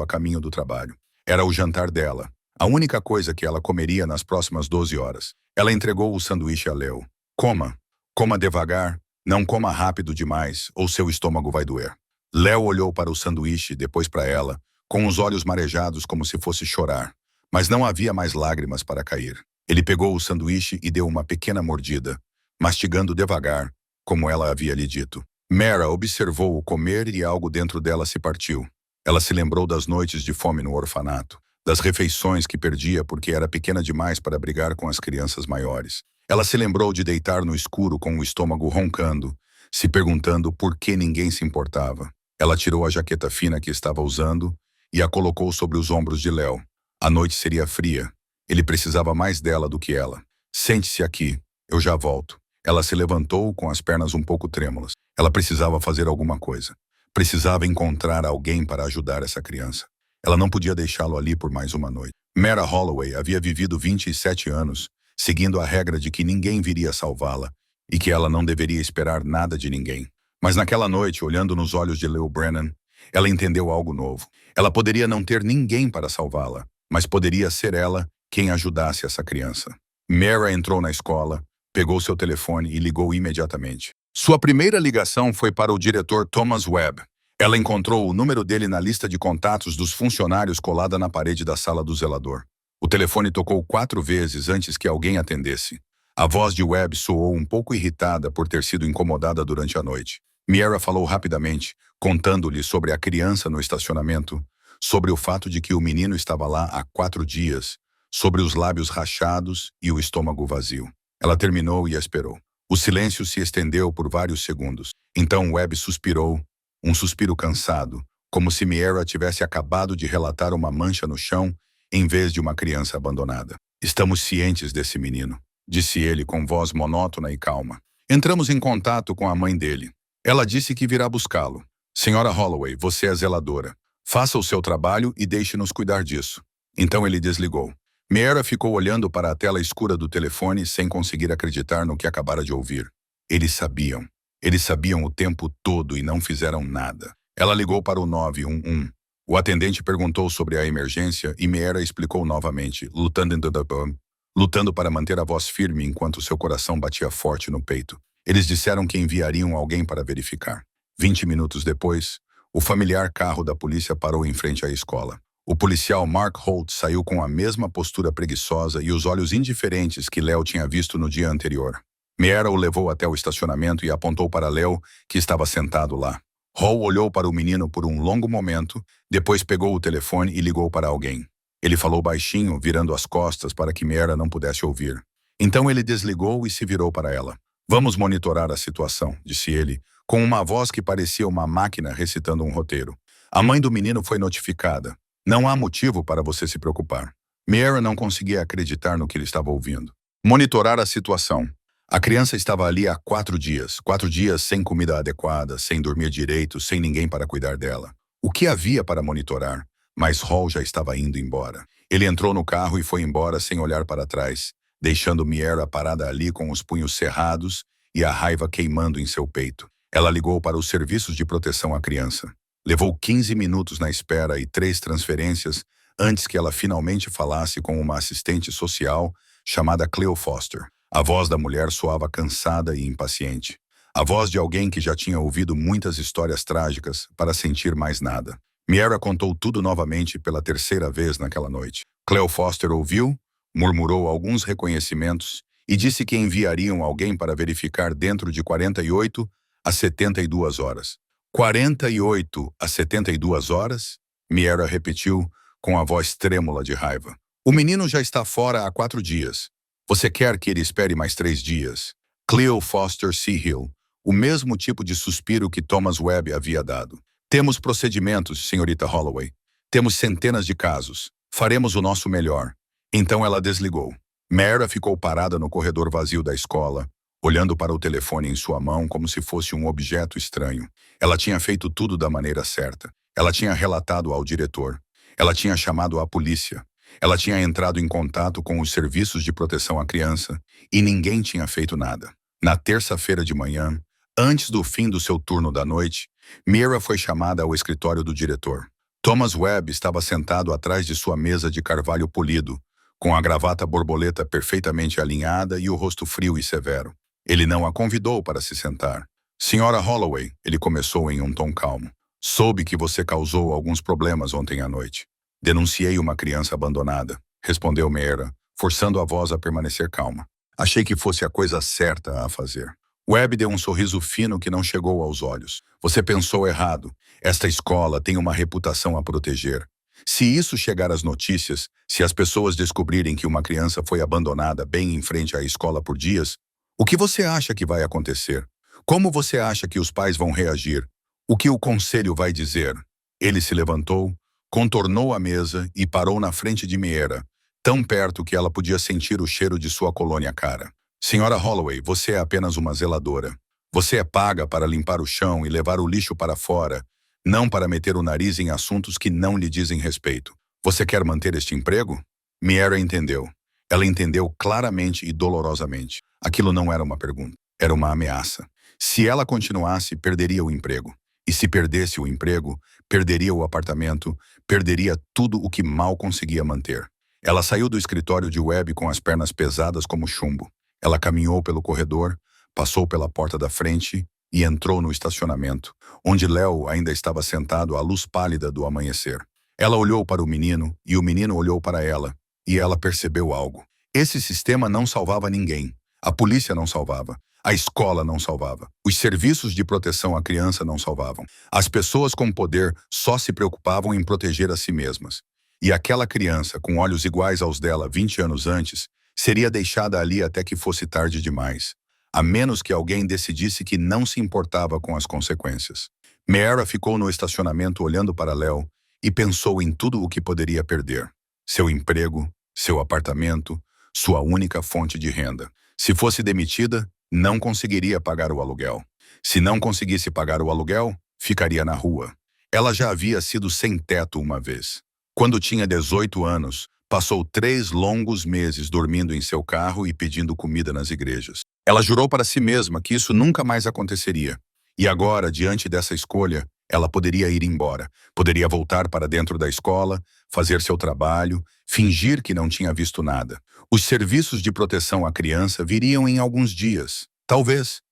a caminho do trabalho. Era o jantar dela, a única coisa que ela comeria nas próximas 12 horas. Ela entregou o sanduíche a Leo. Coma devagar, não coma rápido demais, ou seu estômago vai doer. Leo olhou para o sanduíche, depois para ela, com os olhos marejados como se fosse chorar. Mas não havia mais lágrimas para cair. Ele pegou o sanduíche e deu uma pequena mordida, mastigando devagar, como ela havia lhe dito. Meera observou-o comer e algo dentro dela se partiu. Ela se lembrou das noites de fome no orfanato. das refeições que perdia porque era pequena demais para brigar com as crianças maiores. Ela se lembrou de deitar no escuro com o estômago roncando, se perguntando por que ninguém se importava. Ela tirou a jaqueta fina que estava usando e a colocou sobre os ombros de Léo. A noite seria fria. Ele precisava mais dela do que ela. Sente-se aqui, eu já volto. Ela se levantou com as pernas um pouco trêmulas. Ela precisava fazer alguma coisa. Precisava encontrar alguém para ajudar essa criança. Ela não podia deixá-lo ali por mais uma noite. Mara Holloway havia vivido 27 anos, seguindo a regra de que ninguém viria salvá-la e que ela não deveria esperar nada de ninguém. Mas naquela noite, olhando nos olhos de Leo Brennan, ela entendeu algo novo. Ela poderia não ter ninguém para salvá-la, mas poderia ser ela quem ajudasse essa criança. Mara entrou na escola, pegou seu telefone e ligou imediatamente. Sua primeira ligação foi para o diretor Thomas Webb. Ela encontrou o número dele na lista de contatos dos funcionários colada na parede da sala do zelador. O telefone tocou 4 vezes antes que alguém atendesse. A voz de Webb soou um pouco irritada por ter sido incomodada durante a noite. Mara falou rapidamente, contando-lhe sobre a criança no estacionamento, sobre o fato de que o menino estava lá há 4 dias, sobre os lábios rachados e o estômago vazio. Ela terminou e esperou. O silêncio se estendeu por vários segundos. Então Webb suspirou, um suspiro cansado, como se Mara tivesse acabado de relatar uma mancha no chão em vez de uma criança abandonada. Estamos cientes desse menino, disse ele com voz monótona e calma. Entramos em contato com a mãe dele. Ela disse que virá buscá-lo. Senhora Holloway, você é zeladora. Faça o seu trabalho e deixe-nos cuidar disso. Então ele desligou. Mara ficou olhando para a tela escura do telefone sem conseguir acreditar no que acabara de ouvir. Eles sabiam. Eles sabiam o tempo todo e não fizeram nada. Ela ligou para o 911. O atendente perguntou sobre a emergência e Mara explicou novamente, lutando para manter a voz firme enquanto seu coração batia forte no peito. Eles disseram que enviariam alguém para verificar. 20 minutos depois, o familiar carro da polícia parou em frente à escola. O policial Mark Holt saiu com a mesma postura preguiçosa e os olhos indiferentes que Léo tinha visto no dia anterior. Mara o levou até o estacionamento e apontou para Léo, que estava sentado lá. Hall olhou para o menino por um longo momento, depois pegou o telefone e ligou para alguém. Ele falou baixinho, virando as costas para que Mara não pudesse ouvir. Então ele desligou e se virou para ela. Vamos monitorar a situação, disse ele, com uma voz que parecia uma máquina recitando um roteiro. A mãe do menino foi notificada. Não há motivo para você se preocupar. Mara não conseguia acreditar no que ele estava ouvindo. Monitorar a situação. A criança estava ali há 4 dias. 4 dias sem comida adequada, sem dormir direito, sem ninguém para cuidar dela. O que havia para monitorar? Mas Hall já estava indo embora. Ele entrou no carro e foi embora sem olhar para trás, deixando Mara parada ali com os punhos cerrados e a raiva queimando em seu peito. Ela ligou para os serviços de proteção à criança. Levou 15 minutos na espera e 3 transferências antes que ela finalmente falasse com uma assistente social chamada Cleo Foster. A voz da mulher soava cansada e impaciente. A voz de alguém que já tinha ouvido muitas histórias trágicas para sentir mais nada. Mara contou tudo novamente pela 3ª vez naquela noite. Cleo Foster ouviu, murmurou alguns reconhecimentos e disse que enviariam alguém para verificar dentro de 48 a 72 horas. 48 a 72 horas? Mara repetiu com a voz trêmula de raiva. O menino já está fora há 4 dias. Você quer que ele espere mais 3 dias? Cleo Foster Seahill, o mesmo tipo de suspiro que Thomas Webb havia dado. Temos procedimentos, senhorita Holloway. Temos centenas de casos. Faremos o nosso melhor. Então ela desligou. Mara ficou parada no corredor vazio da escola, olhando para o telefone em sua mão como se fosse um objeto estranho. Ela tinha feito tudo da maneira certa. Ela tinha relatado ao diretor. Ela tinha chamado a polícia. Ela tinha entrado em contato com os serviços de proteção à criança e ninguém tinha feito nada. Na terça-feira de manhã, antes do fim do seu turno da noite, Mara foi chamada ao escritório do diretor. Thomas Webb estava sentado atrás de sua mesa de carvalho polido, com a gravata borboleta perfeitamente alinhada e o rosto frio e severo. Ele não a convidou para se sentar. Senhora Holloway, ele começou em um tom calmo. Soube que você causou alguns problemas ontem à noite. Denunciei uma criança abandonada, respondeu Mara, forçando a voz a permanecer calma. Achei que fosse a coisa certa a fazer. Webb deu um sorriso fino que não chegou aos olhos. Você pensou errado. Esta escola tem uma reputação a proteger. Se isso chegar às notícias, se as pessoas descobrirem que uma criança foi abandonada bem em frente à escola por dias, o que você acha que vai acontecer? Como você acha que os pais vão reagir? O que o conselho vai dizer? Ele se levantou, contornou a mesa e parou na frente de Meera, tão perto que ela podia sentir o cheiro de sua colônia cara. Senhora Holloway, você é apenas uma zeladora. Você é paga para limpar o chão e levar o lixo para fora, não para meter o nariz em assuntos que não lhe dizem respeito. Você quer manter este emprego? Meera entendeu. Ela entendeu claramente e dolorosamente. Aquilo não era uma pergunta, era uma ameaça. Se ela continuasse, perderia o emprego. E se perdesse o emprego, perderia o apartamento, perderia tudo o que mal conseguia manter. Ela saiu do escritório de Webb com as pernas pesadas como chumbo. Ela caminhou pelo corredor, passou pela porta da frente e entrou no estacionamento, onde Léo ainda estava sentado à luz pálida do amanhecer. Ela olhou para o menino e o menino olhou para ela, e ela percebeu algo. Esse sistema não salvava ninguém. A polícia não salvava. A escola não salvava. Os serviços de proteção à criança não salvavam. As pessoas com poder só se preocupavam em proteger a si mesmas. E aquela criança, com olhos iguais aos dela 20 anos antes, seria deixada ali até que fosse tarde demais, a menos que alguém decidisse que não se importava com as consequências. Meera ficou no estacionamento olhando para Léo e pensou em tudo o que poderia perder. Seu emprego, seu apartamento, sua única fonte de renda. Se fosse demitida, não conseguiria pagar o aluguel. Se não conseguisse pagar o aluguel, ficaria na rua. Ela já havia sido sem teto uma vez. Quando tinha 18 anos, passou 3 longos meses dormindo em seu carro e pedindo comida nas igrejas. Ela jurou para si mesma que isso nunca mais aconteceria. E agora, diante dessa escolha, ela poderia ir embora. Poderia voltar para dentro da escola, fazer seu trabalho, fingir que não tinha visto nada. Os serviços de proteção à criança viriam em alguns dias. Talvez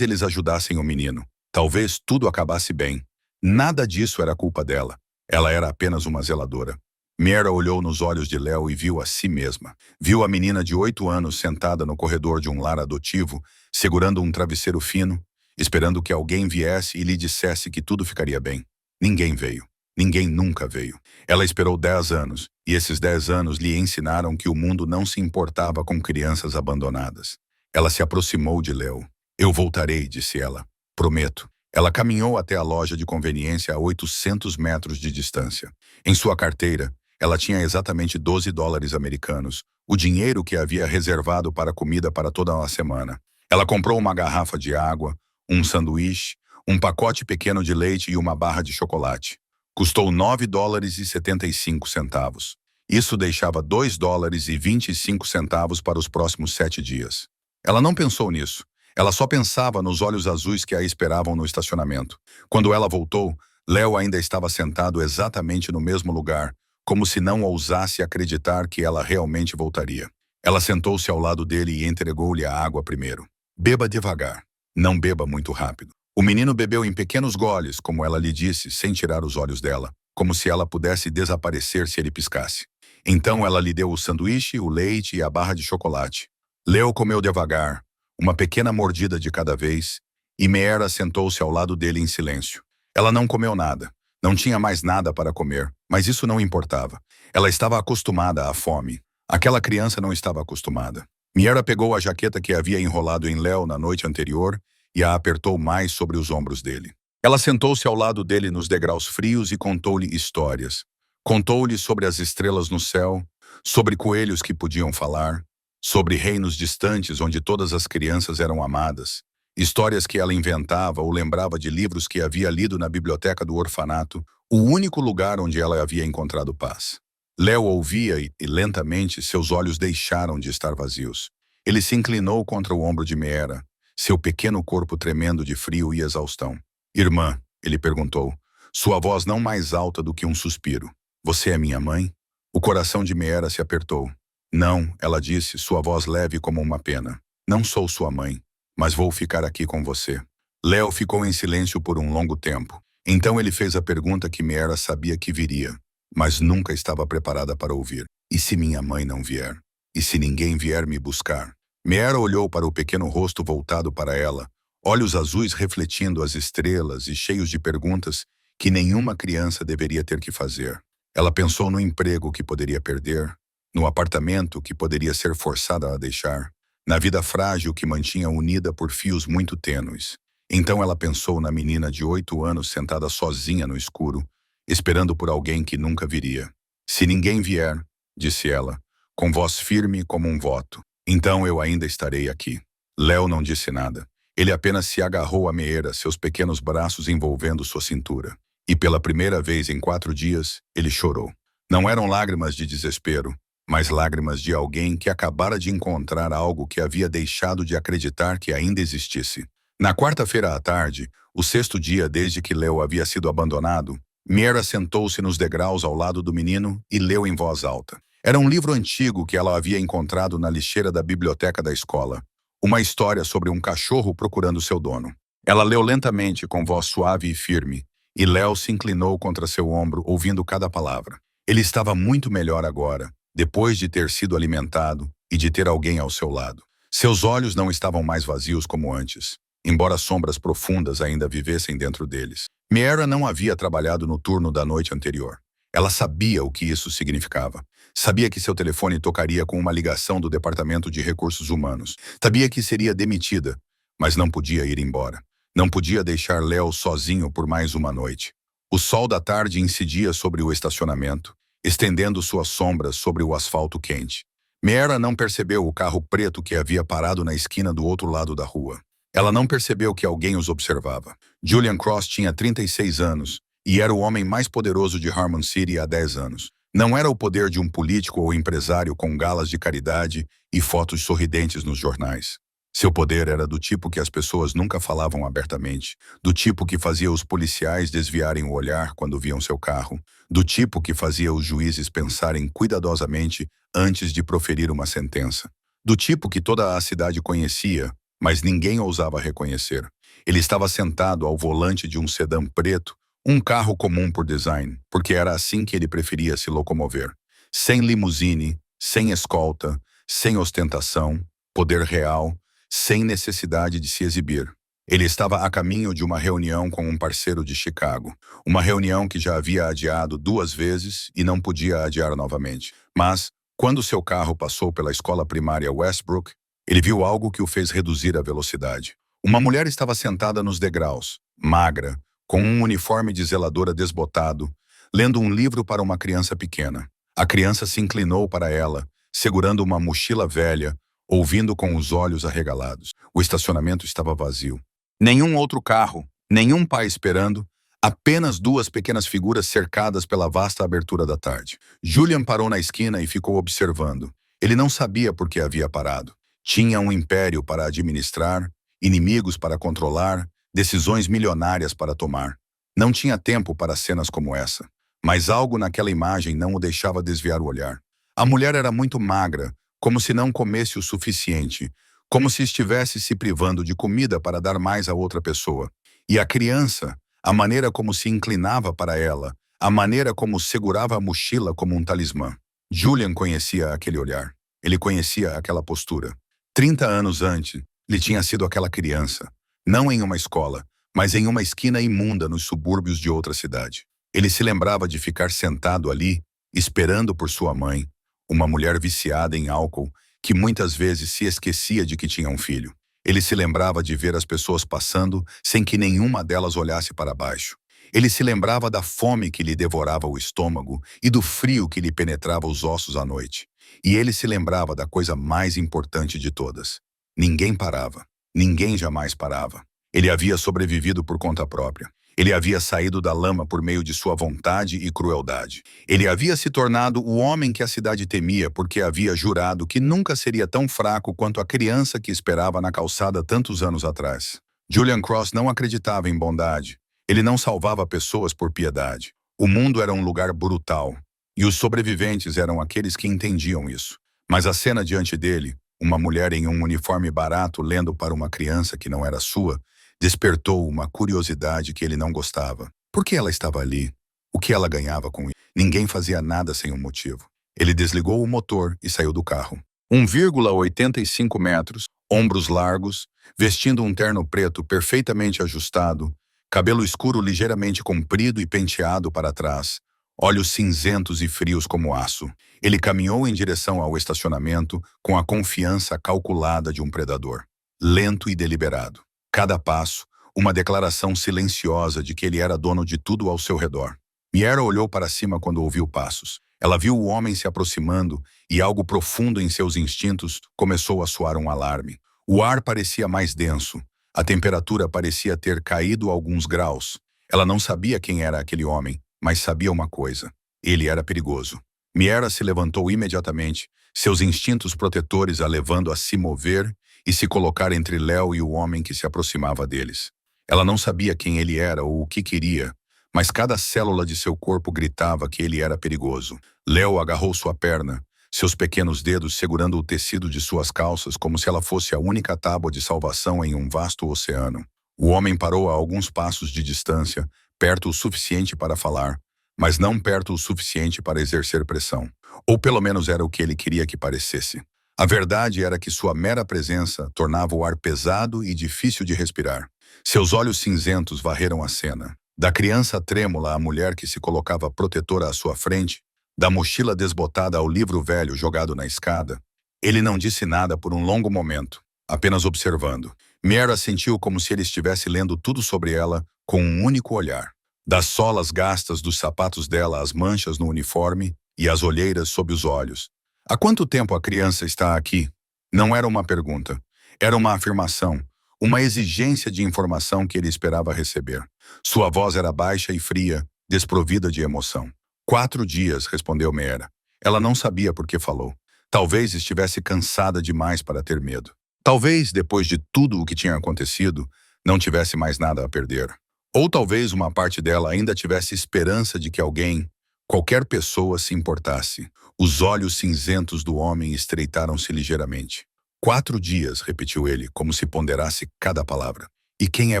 eles ajudassem o menino. Talvez tudo acabasse bem. Nada disso era culpa dela. Ela era apenas uma zeladora. Meera olhou nos olhos de Léo e viu a si mesma. Viu a menina de 8 anos sentada no corredor de um lar adotivo, segurando um travesseiro fino, esperando que alguém viesse e lhe dissesse que tudo ficaria bem. Ninguém veio. Ninguém nunca veio. Ela esperou 10 anos, e esses 10 anos lhe ensinaram que o mundo não se importava com crianças abandonadas. Ela se aproximou de Léo. Eu voltarei, disse ela. Prometo. Ela caminhou até a loja de conveniência a 800 metros de distância. Em sua carteira, ela tinha exatamente 12 dólares americanos, o dinheiro que havia reservado para comida para toda a semana. Ela comprou uma garrafa de água, um sanduíche, um pacote pequeno de leite e uma barra de chocolate. Custou 9 dólares e 75 centavos. Isso deixava 2 dólares e 25 centavos para os próximos 7 dias. Ela não pensou nisso. Ela só pensava nos olhos azuis que a esperavam no estacionamento. Quando ela voltou, Léo ainda estava sentado exatamente no mesmo lugar, como se não ousasse acreditar que ela realmente voltaria. Ela sentou-se ao lado dele e entregou-lhe a água primeiro. Beba devagar. Não beba muito rápido. O menino bebeu em pequenos goles, como ela lhe disse, sem tirar os olhos dela, como se ela pudesse desaparecer se ele piscasse. Então ela lhe deu o sanduíche, o leite e a barra de chocolate. Léo comeu devagar, uma pequena mordida de cada vez, e Meera sentou-se ao lado dele em silêncio. Ela não comeu nada. Não tinha mais nada para comer, mas isso não importava. Ela estava acostumada à fome. Aquela criança não estava acostumada. Meera pegou a jaqueta que havia enrolado em Léo na noite anterior e a apertou mais sobre os ombros dele. Ela sentou-se ao lado dele nos degraus frios e contou-lhe histórias. Contou-lhe sobre as estrelas no céu, sobre coelhos que podiam falar, sobre reinos distantes onde todas as crianças eram amadas, histórias que ela inventava ou lembrava de livros que havia lido na biblioteca do orfanato, o único lugar onde ela havia encontrado paz. Léo ouvia e lentamente seus olhos deixaram de estar vazios. Ele se inclinou contra o ombro de Meera, seu pequeno corpo tremendo de frio e exaustão. Irmã, ele perguntou, sua voz não mais alta do que um suspiro. Você é minha mãe? O coração de Meera se apertou. Não, ela disse, sua voz leve como uma pena. Não sou sua mãe, mas vou ficar aqui com você. Léo ficou em silêncio por um longo tempo. Então ele fez a pergunta que Meera sabia que viria, mas nunca estava preparada para ouvir. E se minha mãe não vier? E se ninguém vier me buscar? Meera olhou para o pequeno rosto voltado para ela, olhos azuis refletindo as estrelas e cheios de perguntas que nenhuma criança deveria ter que fazer. Ela pensou no emprego que poderia perder, no apartamento que poderia ser forçada a deixar, na vida frágil que mantinha unida por fios muito tênues. Então ela pensou na menina de 8 anos sentada sozinha no escuro, esperando por alguém que nunca viria. Se ninguém vier, disse ela, com voz firme como um voto, então eu ainda estarei aqui. Léo não disse nada. Ele apenas se agarrou à meeira, seus pequenos braços envolvendo sua cintura. E pela primeira vez em 4 dias, ele chorou. Não eram lágrimas de desespero, mas lágrimas de alguém que acabara de encontrar algo que havia deixado de acreditar que ainda existisse. Na quarta-feira à tarde, o 6º dia desde que Léo havia sido abandonado, Mira sentou-se nos degraus ao lado do menino e leu em voz alta. Era um livro antigo que ela havia encontrado na lixeira da biblioteca da escola. Uma história sobre um cachorro procurando seu dono. Ela leu lentamente, com voz suave e firme, e Léo se inclinou contra seu ombro, ouvindo cada palavra. Ele estava muito melhor agora, depois de ter sido alimentado e de ter alguém ao seu lado. Seus olhos não estavam mais vazios como antes, embora sombras profundas ainda vivessem dentro deles. Mira não havia trabalhado no turno da noite anterior. Ela sabia o que isso significava. Sabia que seu telefone tocaria com uma ligação do Departamento de Recursos Humanos. Sabia que seria demitida, mas não podia ir embora. Não podia deixar Léo sozinho por mais uma noite. O sol da tarde incidia sobre o estacionamento, estendendo suas sombras sobre o asfalto quente. Mira não percebeu o carro preto que havia parado na esquina do outro lado da rua. Ela não percebeu que alguém os observava. Julian Cross tinha 36 anos e era o homem mais poderoso de Harmon City há 10 anos. Não era o poder de um político ou empresário com galas de caridade e fotos sorridentes nos jornais. Seu poder era do tipo que as pessoas nunca falavam abertamente, do tipo que fazia os policiais desviarem o olhar quando viam seu carro, do tipo que fazia os juízes pensarem cuidadosamente antes de proferir uma sentença, do tipo que toda a cidade conhecia, mas ninguém ousava reconhecer. Ele estava sentado ao volante de um sedã preto, um carro comum por design, porque era assim que ele preferia se locomover. Sem limusine, sem escolta, sem ostentação, poder real, sem necessidade de se exibir. Ele estava a caminho de uma reunião com um parceiro de Chicago. Uma reunião que já havia adiado 2 vezes e não podia adiar novamente. Mas, quando seu carro passou pela escola primária Westbrook, ele viu algo que o fez reduzir a velocidade. Uma mulher estava sentada nos degraus, magra, com um uniforme de zeladora desbotado, lendo um livro para uma criança pequena. A criança se inclinou para ela, segurando uma mochila velha, ouvindo com os olhos arregalados. O estacionamento estava vazio. Nenhum outro carro, nenhum pai esperando, apenas 2 pequenas figuras cercadas pela vasta abertura da tarde. Julian parou na esquina e ficou observando. Ele não sabia por que havia parado. Tinha um império para administrar, inimigos para controlar, decisões milionárias para tomar. Não tinha tempo para cenas como essa, mas algo naquela imagem não o deixava desviar o olhar. A mulher era muito magra, como se não comesse o suficiente, como se estivesse se privando de comida para dar mais a outra pessoa. E a criança, a maneira como se inclinava para ela, a maneira como segurava a mochila como um talismã. Julian conhecia aquele olhar. Ele conhecia aquela postura. 30 anos antes, lhe tinha sido aquela criança, não em uma escola, mas em uma esquina imunda nos subúrbios de outra cidade. Ele se lembrava de ficar sentado ali, esperando por sua mãe, uma mulher viciada em álcool, que muitas vezes se esquecia de que tinha um filho. Ele se lembrava de ver as pessoas passando sem que nenhuma delas olhasse para baixo. Ele se lembrava da fome que lhe devorava o estômago e do frio que lhe penetrava os ossos à noite. E ele se lembrava da coisa mais importante de todas. Ninguém parava. Ninguém jamais parava. Ele havia sobrevivido por conta própria. Ele havia saído da lama por meio de sua vontade e crueldade. Ele havia se tornado o homem que a cidade temia porque havia jurado que nunca seria tão fraco quanto a criança que esperava na calçada tantos anos atrás. Julian Cross não acreditava em bondade. Ele não salvava pessoas por piedade. O mundo era um lugar brutal. E os sobreviventes eram aqueles que entendiam isso. Mas a cena diante dele, uma mulher em um uniforme barato lendo para uma criança que não era sua, despertou uma curiosidade que ele não gostava. Por que ela estava ali? O que ela ganhava com isso? Ninguém fazia nada sem um motivo. Ele desligou o motor e saiu do carro. 1,85 metros, ombros largos, vestindo um terno preto perfeitamente ajustado, cabelo escuro ligeiramente comprido e penteado para trás, olhos cinzentos e frios como aço. Ele caminhou em direção ao estacionamento com a confiança calculada de um predador. Lento e deliberado. Cada passo, uma declaração silenciosa de que ele era dono de tudo ao seu redor. Miera olhou para cima quando ouviu passos. Ela viu o homem se aproximando e algo profundo em seus instintos começou a soar um alarme. O ar parecia mais denso. A temperatura parecia ter caído alguns graus. Ela não sabia quem era aquele homem, mas sabia uma coisa. Ele era perigoso. Miera se levantou imediatamente, seus instintos protetores a levando a se mover e se colocar entre Léo e o homem que se aproximava deles. Ela não sabia quem ele era ou o que queria, mas cada célula de seu corpo gritava que ele era perigoso. Léo agarrou sua perna, seus pequenos dedos segurando o tecido de suas calças como se ela fosse a única tábua de salvação em um vasto oceano. O homem parou a alguns passos de distância, perto o suficiente para falar, mas não perto o suficiente para exercer pressão. Ou pelo menos era o que ele queria que parecesse. A verdade era que sua mera presença tornava o ar pesado e difícil de respirar. Seus olhos cinzentos varreram a cena. Da criança trêmula à mulher que se colocava protetora à sua frente, da mochila desbotada ao livro velho jogado na escada. Ele não disse nada por um longo momento, apenas observando. Miera sentiu como se ele estivesse lendo tudo sobre ela com um único olhar. Das solas gastas dos sapatos dela às manchas no uniforme e às olheiras sob os olhos. Há quanto tempo a criança está aqui? Não era uma pergunta. Era uma afirmação, uma exigência de informação que ele esperava receber. Sua voz era baixa e fria, desprovida de emoção. 4 dias, respondeu Miera. Ela não sabia por que falou. Talvez estivesse cansada demais para ter medo. Talvez, depois de tudo o que tinha acontecido, não tivesse mais nada a perder. Ou talvez uma parte dela ainda tivesse esperança de que alguém, qualquer pessoa, se importasse. Os olhos cinzentos do homem estreitaram-se ligeiramente. 4 dias, repetiu ele, como se ponderasse cada palavra. E quem é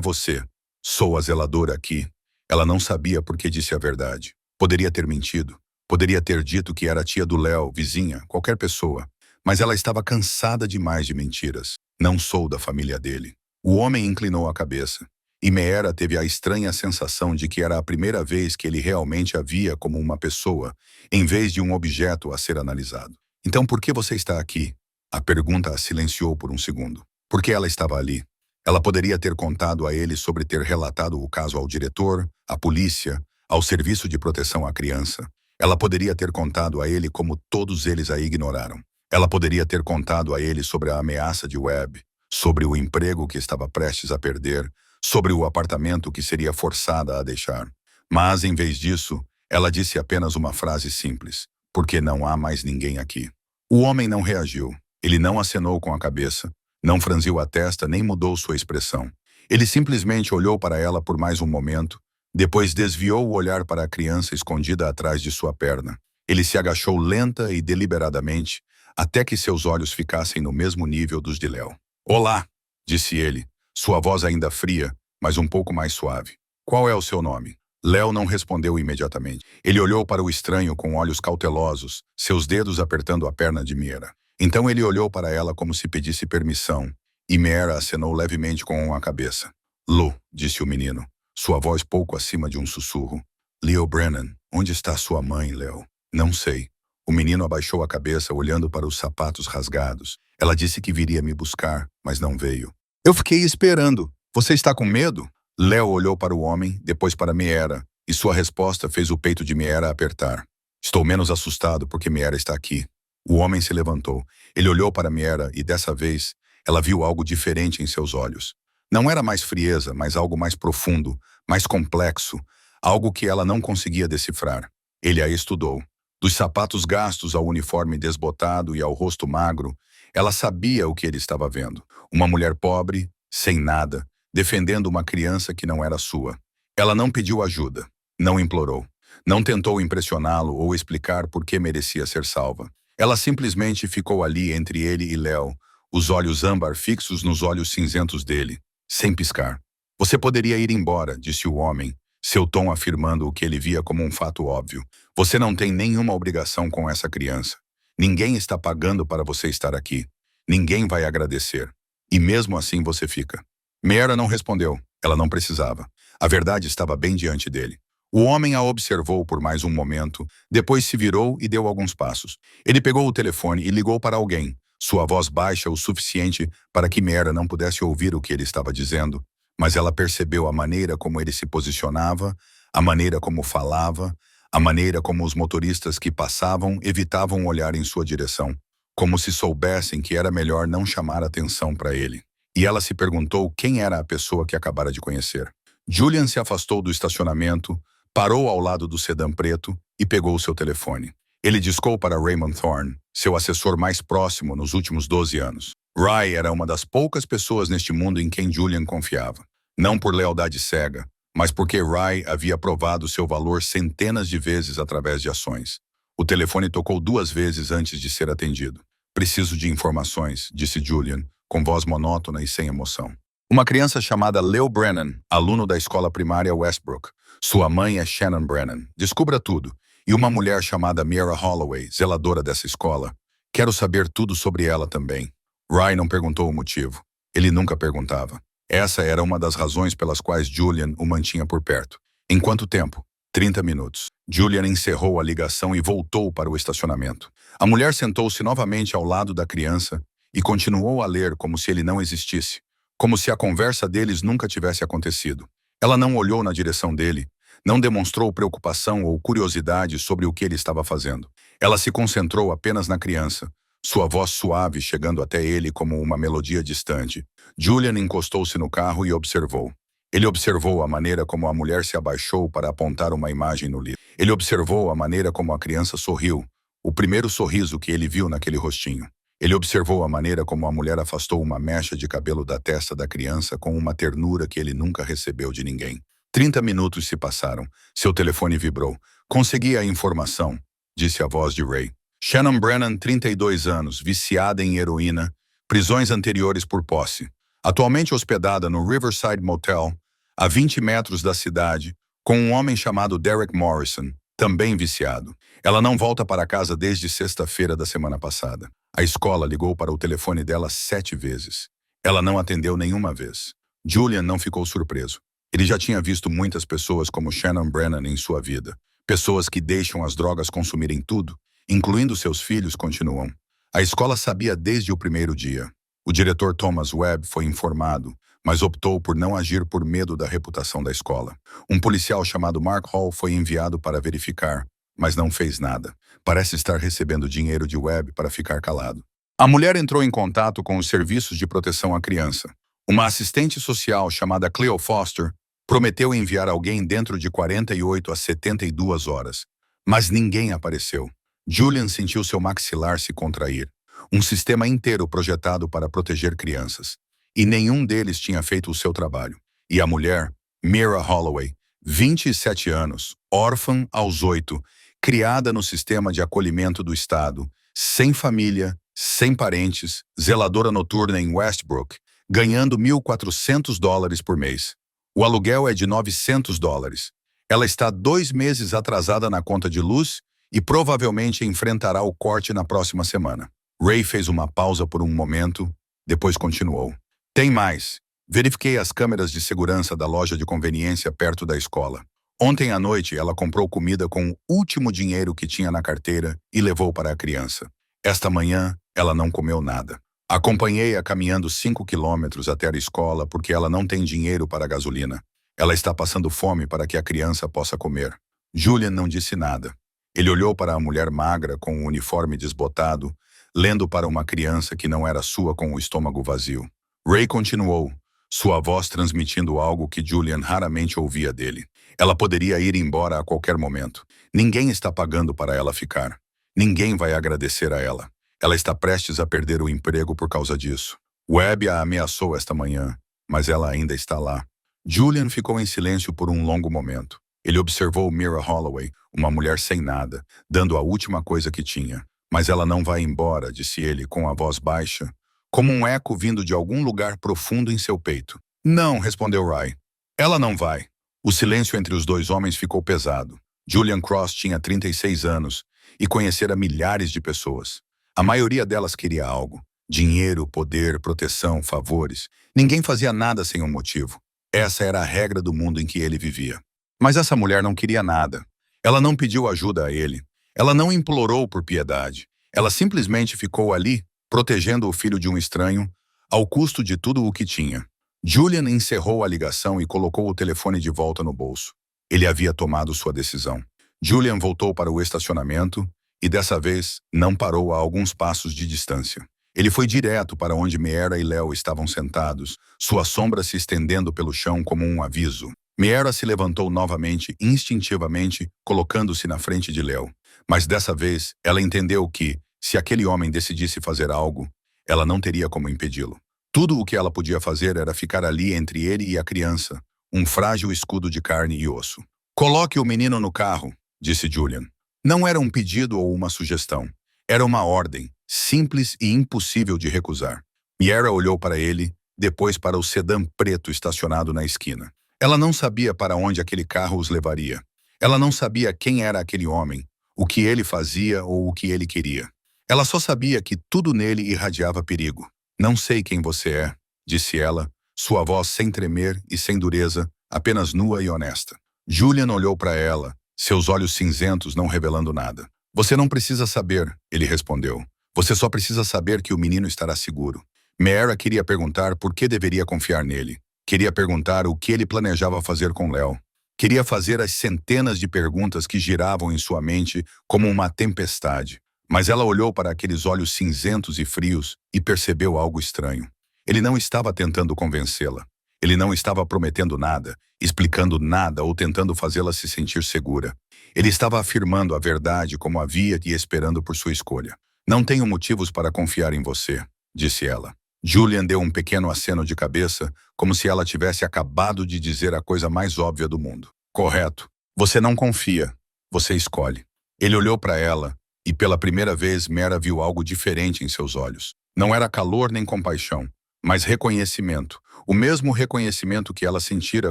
você? Sou a zeladora aqui. Ela não sabia por que disse a verdade. Poderia ter mentido. Poderia ter dito que era a tia do Léo, vizinha, qualquer pessoa. Mas ela estava cansada demais de mentiras. Não sou da família dele. O homem inclinou a cabeça. E Miera teve a estranha sensação de que era a primeira vez que ele realmente a via como uma pessoa, em vez de um objeto a ser analisado. Então por que você está aqui? A pergunta a silenciou por um segundo. Por que ela estava ali? Ela poderia ter contado a ele sobre ter relatado o caso ao diretor, à polícia, ao Serviço de Proteção à Criança. Ela poderia ter contado a ele como todos eles a ignoraram. Ela poderia ter contado a ele sobre a ameaça de Webb, sobre o emprego que estava prestes a perder, sobre o apartamento que seria forçada a deixar. Mas, em vez disso, ela disse apenas uma frase simples. Porque não há mais ninguém aqui. O homem não reagiu. Ele não acenou com a cabeça, não franziu a testa nem mudou sua expressão. Ele simplesmente olhou para ela por mais um momento, depois desviou o olhar para a criança escondida atrás de sua perna. Ele se agachou lenta e deliberadamente, até que seus olhos ficassem no mesmo nível dos de Léo. Olá, disse ele, sua voz ainda fria, mas um pouco mais suave. Qual é o seu nome? Léo não respondeu imediatamente. Ele olhou para o estranho com olhos cautelosos, seus dedos apertando a perna de Miera. Então ele olhou para ela como se pedisse permissão, e Miera acenou levemente com a cabeça. Lu, disse o menino, sua voz pouco acima de um sussurro. Leo Brennan, onde está sua mãe, Léo? Não sei. O menino abaixou a cabeça olhando para os sapatos rasgados. Ela disse que viria me buscar, mas não veio. Eu fiquei esperando. Você está com medo? Léo olhou para o homem, depois para Miera, e sua resposta fez o peito de Miera apertar. Estou menos assustado porque Miera está aqui. O homem se levantou. Ele olhou para Miera e, dessa vez, ela viu algo diferente em seus olhos. Não era mais frieza, mas algo mais profundo, mais complexo, algo que ela não conseguia decifrar. Ele a estudou. Dos sapatos gastos ao uniforme desbotado e ao rosto magro, ela sabia o que ele estava vendo. Uma mulher pobre, sem nada, defendendo uma criança que não era sua. Ela não pediu ajuda, não implorou, não tentou impressioná-lo ou explicar por que merecia ser salva. Ela simplesmente ficou ali entre ele e Léo, os olhos âmbar fixos nos olhos cinzentos dele, sem piscar. Você poderia ir embora, disse o homem, seu tom afirmando o que ele via como um fato óbvio. Você não tem nenhuma obrigação com essa criança. Ninguém está pagando para você estar aqui. Ninguém vai agradecer. E mesmo assim você fica. Miera não respondeu. Ela não precisava. A verdade estava bem diante dele. O homem a observou por mais um momento, depois se virou e deu alguns passos. Ele pegou o telefone e ligou para alguém, sua voz baixa o suficiente para que Mera não pudesse ouvir o que ele estava dizendo, mas ela percebeu a maneira como ele se posicionava, a maneira como falava, a maneira como os motoristas que passavam evitavam olhar em sua direção, como se soubessem que era melhor não chamar atenção para ele. E ela se perguntou quem era a pessoa que acabara de conhecer. Julian se afastou do estacionamento, parou ao lado do sedã preto e pegou seu telefone. Ele discou para Raymond Thorne, seu assessor mais próximo nos últimos 12 anos. Ry era uma das poucas pessoas neste mundo em quem Julian confiava. Não por lealdade cega, mas porque Ry havia provado seu valor centenas de vezes através de ações. O telefone tocou 2 vezes antes de ser atendido. Preciso de informações, disse Julian, com voz monótona e sem emoção. Uma criança chamada Leo Brennan, aluno da escola primária Westbrook. Sua mãe é Shannon Brennan. Descubra tudo. E uma mulher chamada Mira Holloway, zeladora dessa escola. Quero saber tudo sobre ela também. Ry não perguntou o motivo. Ele nunca perguntava. Essa era uma das razões pelas quais Julian o mantinha por perto. Em quanto tempo? 30 minutos. Julian encerrou a ligação e voltou para o estacionamento. A mulher sentou-se novamente ao lado da criança e continuou a ler como se ele não existisse, como se a conversa deles nunca tivesse acontecido. Ela não olhou na direção dele, não demonstrou preocupação ou curiosidade sobre o que ele estava fazendo. Ela se concentrou apenas na criança, sua voz suave chegando até ele como uma melodia distante. Julian encostou-se no carro e observou. Ele observou a maneira como a mulher se abaixou para apontar uma imagem no livro. Ele observou a maneira como a criança sorriu, o primeiro sorriso que ele viu naquele rostinho. Ele observou a maneira como a mulher afastou uma mecha de cabelo da testa da criança com uma ternura que ele nunca recebeu de ninguém. 30 minutos se passaram. Seu telefone vibrou. Consegui a informação, disse a voz de Ray. Shannon Brennan, 32 anos, viciada em heroína, prisões anteriores por posse. Atualmente hospedada no Riverside Motel, a 20 metros da cidade, com um homem chamado Derek Morrison, também viciado. Ela não volta para casa desde sexta-feira da semana passada. A escola ligou para o telefone dela 7 vezes. Ela não atendeu nenhuma vez. Julian não ficou surpreso. Ele já tinha visto muitas pessoas como Shannon Brennan em sua vida. Pessoas que deixam as drogas consumirem tudo, incluindo seus filhos, continuam. A escola sabia desde o primeiro dia. O diretor Thomas Webb foi informado, mas optou por não agir por medo da reputação da escola. Um policial chamado Mark Hall foi enviado para verificar, mas não fez nada. Parece estar recebendo dinheiro de Webb para ficar calado. A mulher entrou em contato com os serviços de proteção à criança. Uma assistente social chamada Cleo Foster prometeu enviar alguém dentro de 48 a 72 horas, mas ninguém apareceu. Julian sentiu seu maxilar se contrair. Um sistema inteiro projetado para proteger crianças. E nenhum deles tinha feito o seu trabalho. E a mulher, Mira Holloway, 27 anos, órfã aos 8, criada no sistema de acolhimento do Estado, sem família, sem parentes, zeladora noturna em Westbrook, ganhando $1.400 por mês. O aluguel é de $900. Ela está 2 meses atrasada na conta de luz e provavelmente enfrentará o corte na próxima semana. Ray fez uma pausa por um momento, depois continuou. Tem mais. Verifiquei as câmeras de segurança da loja de conveniência perto da escola. Ontem à noite ela comprou comida com o último dinheiro que tinha na carteira e levou para a criança. Esta manhã, ela não comeu nada. Acompanhei-a caminhando 5 quilômetros até a escola porque ela não tem dinheiro para a gasolina. Ela está passando fome para que a criança possa comer. Julian não disse nada. Ele olhou para a mulher magra com o uniforme desbotado, lendo para uma criança que não era sua com o estômago vazio. Ray continuou, sua voz transmitindo algo que Julian raramente ouvia dele. Ela poderia ir embora a qualquer momento. Ninguém está pagando para ela ficar. Ninguém vai agradecer a ela. Ela está prestes a perder o emprego por causa disso. Webb a ameaçou esta manhã, mas ela ainda está lá. Julian ficou em silêncio por um longo momento. Ele observou Mira Holloway, uma mulher sem nada, dando a última coisa que tinha. Mas ela não vai embora, disse ele com a voz baixa, como um eco vindo de algum lugar profundo em seu peito. Não, respondeu Ry. Ela não vai. O silêncio entre os dois homens ficou pesado. Julian Cross tinha 36 anos e conhecera milhares de pessoas. A maioria delas queria algo. Dinheiro, poder, proteção, favores. Ninguém fazia nada sem um motivo. Essa era a regra do mundo em que ele vivia. Mas essa mulher não queria nada. Ela não pediu ajuda a ele. Ela não implorou por piedade. Ela simplesmente ficou ali, protegendo o filho de um estranho, ao custo de tudo o que tinha. Julian encerrou a ligação e colocou o telefone de volta no bolso. Ele havia tomado sua decisão. Julian voltou para o estacionamento e, dessa vez, não parou a alguns passos de distância. Ele foi direto para onde Miera e Léo estavam sentados, sua sombra se estendendo pelo chão como um aviso. Miera se levantou novamente, instintivamente, colocando-se na frente de Léo. Mas dessa vez, ela entendeu que, se aquele homem decidisse fazer algo, ela não teria como impedi-lo. Tudo o que ela podia fazer era ficar ali entre ele e a criança, um frágil escudo de carne e osso. "Coloque o menino no carro", disse Julian. Não era um pedido ou uma sugestão. Era uma ordem, simples e impossível de recusar. Miera olhou para ele, depois para o sedã preto estacionado na esquina. Ela não sabia para onde aquele carro os levaria. Ela não sabia quem era aquele homem, o que ele fazia ou o que ele queria. Ela só sabia que tudo nele irradiava perigo. "Não sei quem você é", disse ela, sua voz sem tremer e sem dureza, apenas nua e honesta. Julian olhou para ela, seus olhos cinzentos não revelando nada. "Você não precisa saber", ele respondeu. "Você só precisa saber que o menino estará seguro." Miera queria perguntar por que deveria confiar nele. Queria perguntar o que ele planejava fazer com Léo. Queria fazer as centenas de perguntas que giravam em sua mente como uma tempestade. Mas ela olhou para aqueles olhos cinzentos e frios e percebeu algo estranho. Ele não estava tentando convencê-la. Ele não estava prometendo nada, explicando nada ou tentando fazê-la se sentir segura. Ele estava afirmando a verdade como havia e esperando por sua escolha. "Não tenho motivos para confiar em você", disse ela. Julian deu um pequeno aceno de cabeça, como se ela tivesse acabado de dizer a coisa mais óbvia do mundo. "Correto. Você não confia. Você escolhe." Ele olhou para ela, e pela primeira vez Miera viu algo diferente em seus olhos. Não era calor nem compaixão, mas reconhecimento. O mesmo reconhecimento que ela sentira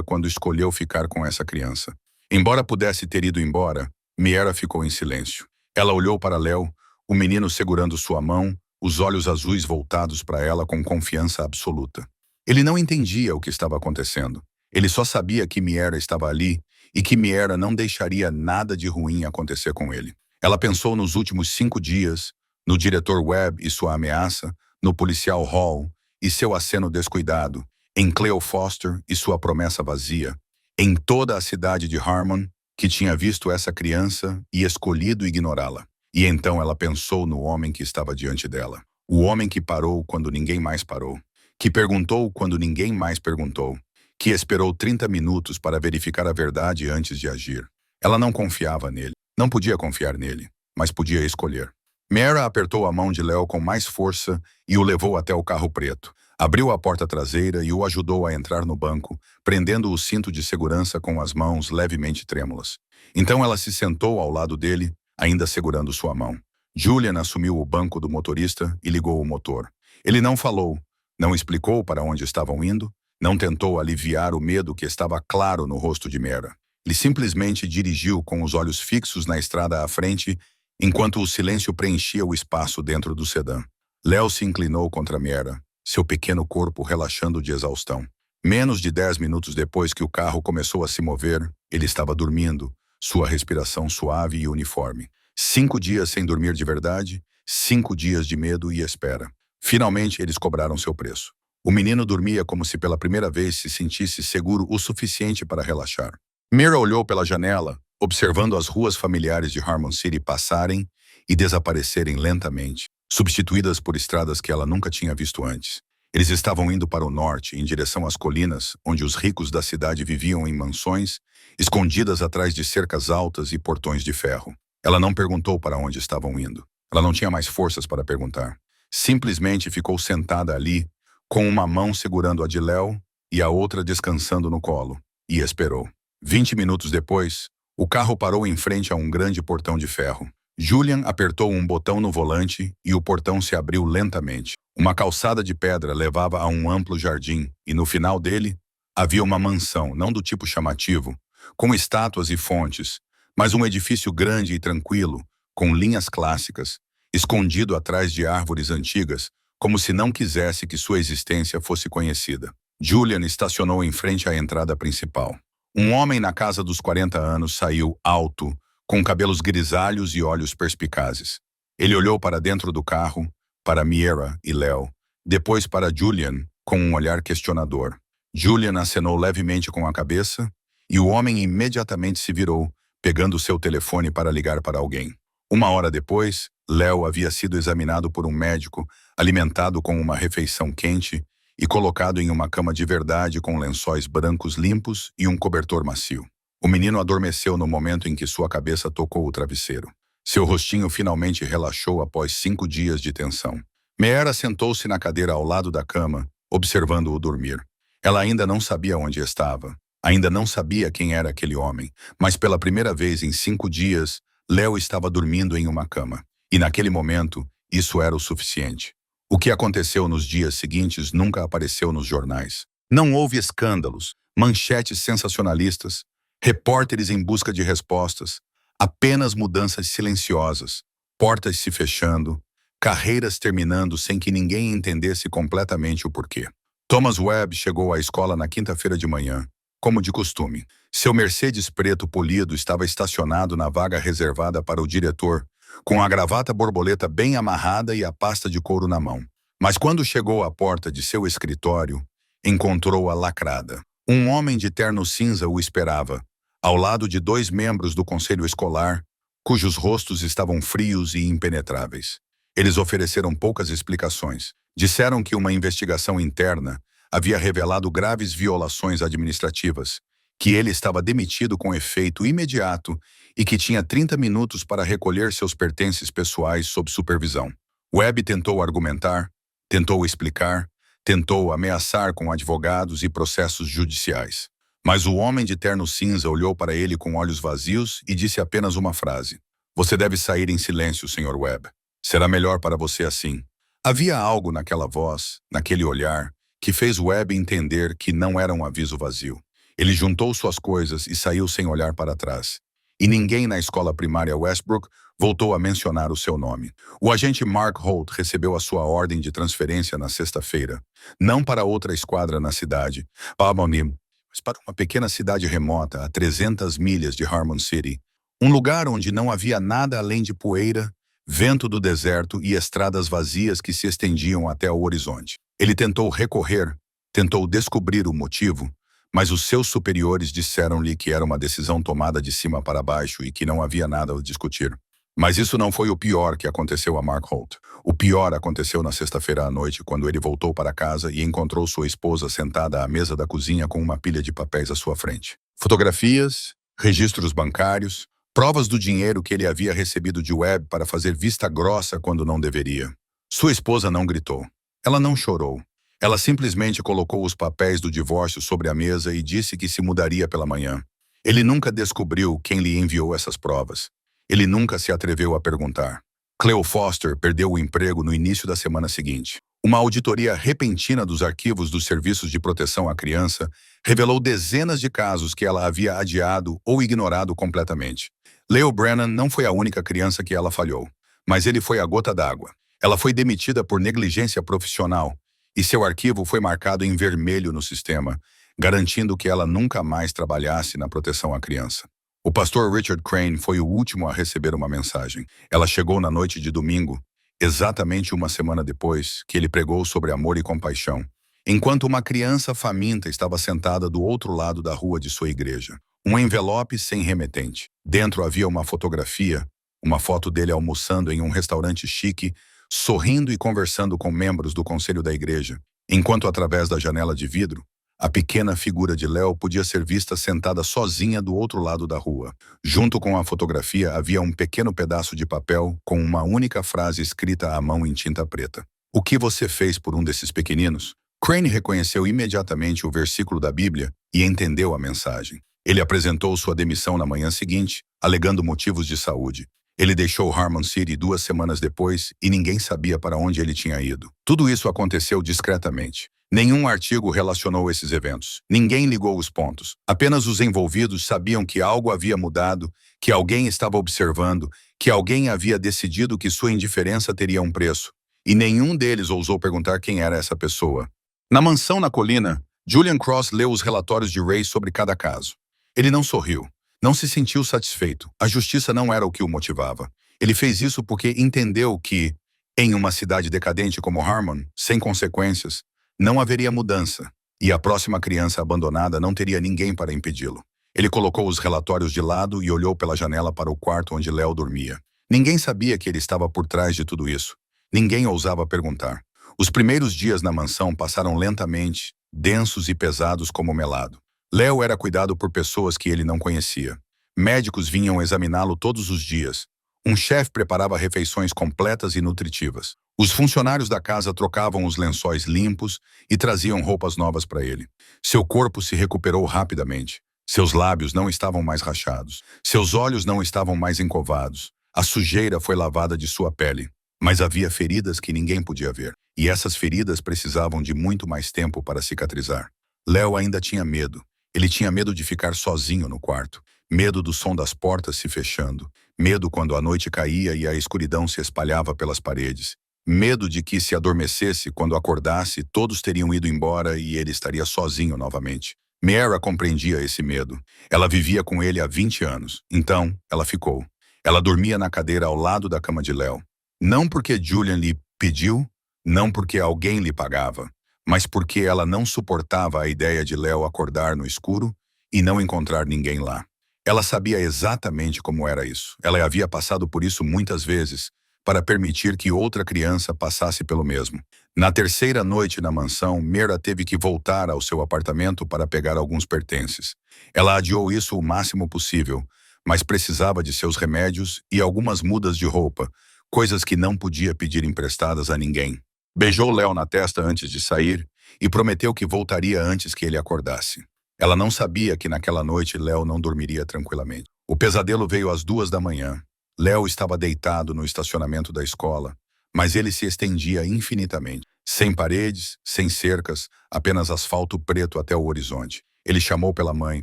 quando escolheu ficar com essa criança. Embora pudesse ter ido embora, Miera ficou em silêncio. Ela olhou para Léo, o menino segurando sua mão, os olhos azuis voltados para ela com confiança absoluta. Ele não entendia o que estava acontecendo. Ele só sabia que Miera estava ali e que Miera não deixaria nada de ruim acontecer com ele. Ela pensou nos últimos 5 dias, no diretor Webb e sua ameaça, no policial Hall e seu aceno descuidado, em Cleo Foster e sua promessa vazia, em toda a cidade de Harmon, que tinha visto essa criança e escolhido ignorá-la. E então ela pensou no homem que estava diante dela. O homem que parou quando ninguém mais parou. Que perguntou quando ninguém mais perguntou. Que esperou 30 minutos para verificar a verdade antes de agir. Ela não confiava nele. Não podia confiar nele, mas podia escolher. Miera apertou a mão de Léo com mais força e o levou até o carro preto. Abriu a porta traseira e o ajudou a entrar no banco, prendendo o cinto de segurança com as mãos levemente trêmulas. Então ela se sentou ao lado dele, ainda segurando sua mão. Julian assumiu o banco do motorista e ligou o motor. Ele não falou, não explicou para onde estavam indo, não tentou aliviar o medo que estava claro no rosto de Miera. Ele simplesmente dirigiu com os olhos fixos na estrada à frente, enquanto o silêncio preenchia o espaço dentro do sedã. Léo se inclinou contra Miera, seu pequeno corpo relaxando de exaustão. Menos de 10 minutos depois que o carro começou a se mover, ele estava dormindo, sua respiração suave e uniforme. 5 dias sem dormir de verdade, 5 dias de medo e espera. Finalmente, eles cobraram seu preço. O menino dormia como se pela primeira vez se sentisse seguro o suficiente para relaxar. Miera olhou pela janela, observando as ruas familiares de Harmon City passarem e desaparecerem lentamente, substituídas por estradas que ela nunca tinha visto antes. Eles estavam indo para o norte, em direção às colinas, onde os ricos da cidade viviam em mansões, escondidas atrás de cercas altas e portões de ferro. Ela não perguntou para onde estavam indo. Ela não tinha mais forças para perguntar. Simplesmente ficou sentada ali, com uma mão segurando a de Léo e a outra descansando no colo, e esperou. 20 minutos depois, o carro parou em frente a um grande portão de ferro. Julian apertou um botão no volante e o portão se abriu lentamente. Uma calçada de pedra levava a um amplo jardim e no final dele havia uma mansão, não do tipo chamativo, com estátuas e fontes, mas um edifício grande e tranquilo, com linhas clássicas, escondido atrás de árvores antigas, como se não quisesse que sua existência fosse conhecida. Julian estacionou em frente à entrada principal. Um homem na casa dos 40 anos saiu alto, com cabelos grisalhos e olhos perspicazes. Ele olhou para dentro do carro, para Miera e Léo, depois para Julian, com um olhar questionador. Julian acenou levemente com a cabeça, e o homem imediatamente se virou, pegando seu telefone para ligar para alguém. Uma hora depois, Léo havia sido examinado por um médico, alimentado com uma refeição quente e colocado em uma cama de verdade com lençóis brancos limpos e um cobertor macio. O menino adormeceu no momento em que sua cabeça tocou o travesseiro. Seu rostinho finalmente relaxou após 5 dias de tensão. Meera sentou-se na cadeira ao lado da cama, observando-o dormir. Ela ainda não sabia onde estava. Ainda não sabia quem era aquele homem, mas pela primeira vez em 5 dias, Léo estava dormindo em uma cama. E naquele momento, isso era o suficiente. O que aconteceu nos dias seguintes nunca apareceu nos jornais. Não houve escândalos, manchetes sensacionalistas, repórteres em busca de respostas, apenas mudanças silenciosas, portas se fechando, carreiras terminando sem que ninguém entendesse completamente o porquê. Thomas Webb chegou à escola na quinta-feira de manhã, como de costume. Seu Mercedes preto polido estava estacionado na vaga reservada para o diretor, com a gravata borboleta bem amarrada e a pasta de couro na mão. Mas quando chegou à porta de seu escritório, encontrou-a lacrada. Um homem de terno cinza o esperava, ao lado de 2 membros do conselho escolar, cujos rostos estavam frios e impenetráveis. Eles ofereceram poucas explicações. Disseram que uma investigação interna havia revelado graves violações administrativas, que ele estava demitido com efeito imediato e que tinha 30 minutos para recolher seus pertences pessoais sob supervisão. Webb tentou argumentar, tentou explicar, tentou ameaçar com advogados e processos judiciais. Mas o homem de terno cinza olhou para ele com olhos vazios e disse apenas uma frase. Você deve sair em silêncio, Sr. Webb. Será melhor para você assim. Havia algo naquela voz, naquele olhar, que fez Webb entender que não era um aviso vazio. Ele juntou suas coisas e saiu sem olhar para trás. E ninguém na escola primária Westbrook voltou a mencionar o seu nome. O agente Mark Holt recebeu a sua ordem de transferência na sexta-feira, não para outra esquadra na cidade, mas para uma pequena cidade remota a 300 milhas de Harmon City, um lugar onde não havia nada além de poeira, vento do deserto e estradas vazias que se estendiam até o horizonte. Ele tentou recorrer, tentou descobrir o motivo, mas os seus superiores disseram-lhe que era uma decisão tomada de cima para baixo e que não havia nada a discutir. Mas isso não foi o pior que aconteceu a Mark Holt. O pior aconteceu na sexta-feira à noite, quando ele voltou para casa e encontrou sua esposa sentada à mesa da cozinha com uma pilha de papéis à sua frente. Fotografias, registros bancários, provas do dinheiro que ele havia recebido de Webb para fazer vista grossa quando não deveria. Sua esposa não gritou. Ela não chorou. Ela simplesmente colocou os papéis do divórcio sobre a mesa e disse que se mudaria pela manhã. Ele nunca descobriu quem lhe enviou essas provas. Ele nunca se atreveu a perguntar. Cleo Foster perdeu o emprego no início da semana seguinte. Uma auditoria repentina dos arquivos dos Serviços de Proteção à Criança revelou dezenas de casos que ela havia adiado ou ignorado completamente. Leo Brennan não foi a única criança que ela falhou, mas ele foi a gota d'água. Ela foi demitida por negligência profissional e seu arquivo foi marcado em vermelho no sistema, garantindo que ela nunca mais trabalhasse na proteção à criança. O pastor Richard Crane foi o último a receber uma mensagem. Ela chegou na noite de domingo, exatamente uma semana depois que ele pregou sobre amor e compaixão, enquanto uma criança faminta estava sentada do outro lado da rua de sua igreja. Um envelope sem remetente. Dentro havia uma fotografia, uma foto dele almoçando em um restaurante chique, sorrindo e conversando com membros do conselho da igreja, enquanto através da janela de vidro, a pequena figura de Léo podia ser vista sentada sozinha do outro lado da rua. Junto com a fotografia havia um pequeno pedaço de papel com uma única frase escrita à mão em tinta preta. O que você fez por um desses pequeninos? Crane reconheceu imediatamente o versículo da Bíblia e entendeu a mensagem. Ele apresentou sua demissão na manhã seguinte, alegando motivos de saúde. Ele deixou Harmon City 2 semanas depois e ninguém sabia para onde ele tinha ido. Tudo isso aconteceu discretamente. Nenhum artigo relacionou esses eventos. Ninguém ligou os pontos. Apenas os envolvidos sabiam que algo havia mudado, que alguém estava observando, que alguém havia decidido que sua indiferença teria um preço. E nenhum deles ousou perguntar quem era essa pessoa. Na mansão na colina, Julian Cross leu os relatórios de Ray sobre cada caso. Ele não sorriu. Não se sentiu satisfeito. A justiça não era o que o motivava. Ele fez isso porque entendeu que, em uma cidade decadente como Harmon, sem consequências, não haveria mudança, e a próxima criança abandonada não teria ninguém para impedi-lo. Ele colocou os relatórios de lado e olhou pela janela para o quarto onde Léo dormia. Ninguém sabia que ele estava por trás de tudo isso. Ninguém ousava perguntar. Os primeiros dias na mansão passaram lentamente, densos e pesados como melado. Léo era cuidado por pessoas que ele não conhecia. Médicos vinham examiná-lo todos os dias. Um chefe preparava refeições completas e nutritivas. Os funcionários da casa trocavam os lençóis limpos e traziam roupas novas para ele. Seu corpo se recuperou rapidamente. Seus lábios não estavam mais rachados. Seus olhos não estavam mais encovados. A sujeira foi lavada de sua pele. Mas havia feridas que ninguém podia ver. E essas feridas precisavam de muito mais tempo para cicatrizar. Léo ainda tinha medo. Ele tinha medo de ficar sozinho no quarto. Medo do som das portas se fechando. Medo quando a noite caía e a escuridão se espalhava pelas paredes. Medo de que, se adormecesse, quando acordasse, todos teriam ido embora e ele estaria sozinho novamente. Mara compreendia esse medo. Ela vivia com ele há 20 anos. Então, ela ficou. Ela dormia na cadeira ao lado da cama de Léo. Não porque Julian lhe pediu, não porque alguém lhe pagava, mas porque ela não suportava a ideia de Léo acordar no escuro e não encontrar ninguém lá. Ela sabia exatamente como era isso. Ela havia passado por isso muitas vezes, para permitir que outra criança passasse pelo mesmo. Na terceira noite na mansão, Mara teve que voltar ao seu apartamento para pegar alguns pertences. Ela adiou isso o máximo possível, mas precisava de seus remédios e algumas mudas de roupa, coisas que não podia pedir emprestadas a ninguém. Beijou Léo na testa antes de sair e prometeu que voltaria antes que ele acordasse. Ela não sabia que naquela noite Léo não dormiria tranquilamente. O pesadelo veio às 2 da manhã. Léo estava deitado no estacionamento da escola, mas ele se estendia infinitamente. Sem paredes, sem cercas, apenas asfalto preto até o horizonte. Ele chamou pela mãe,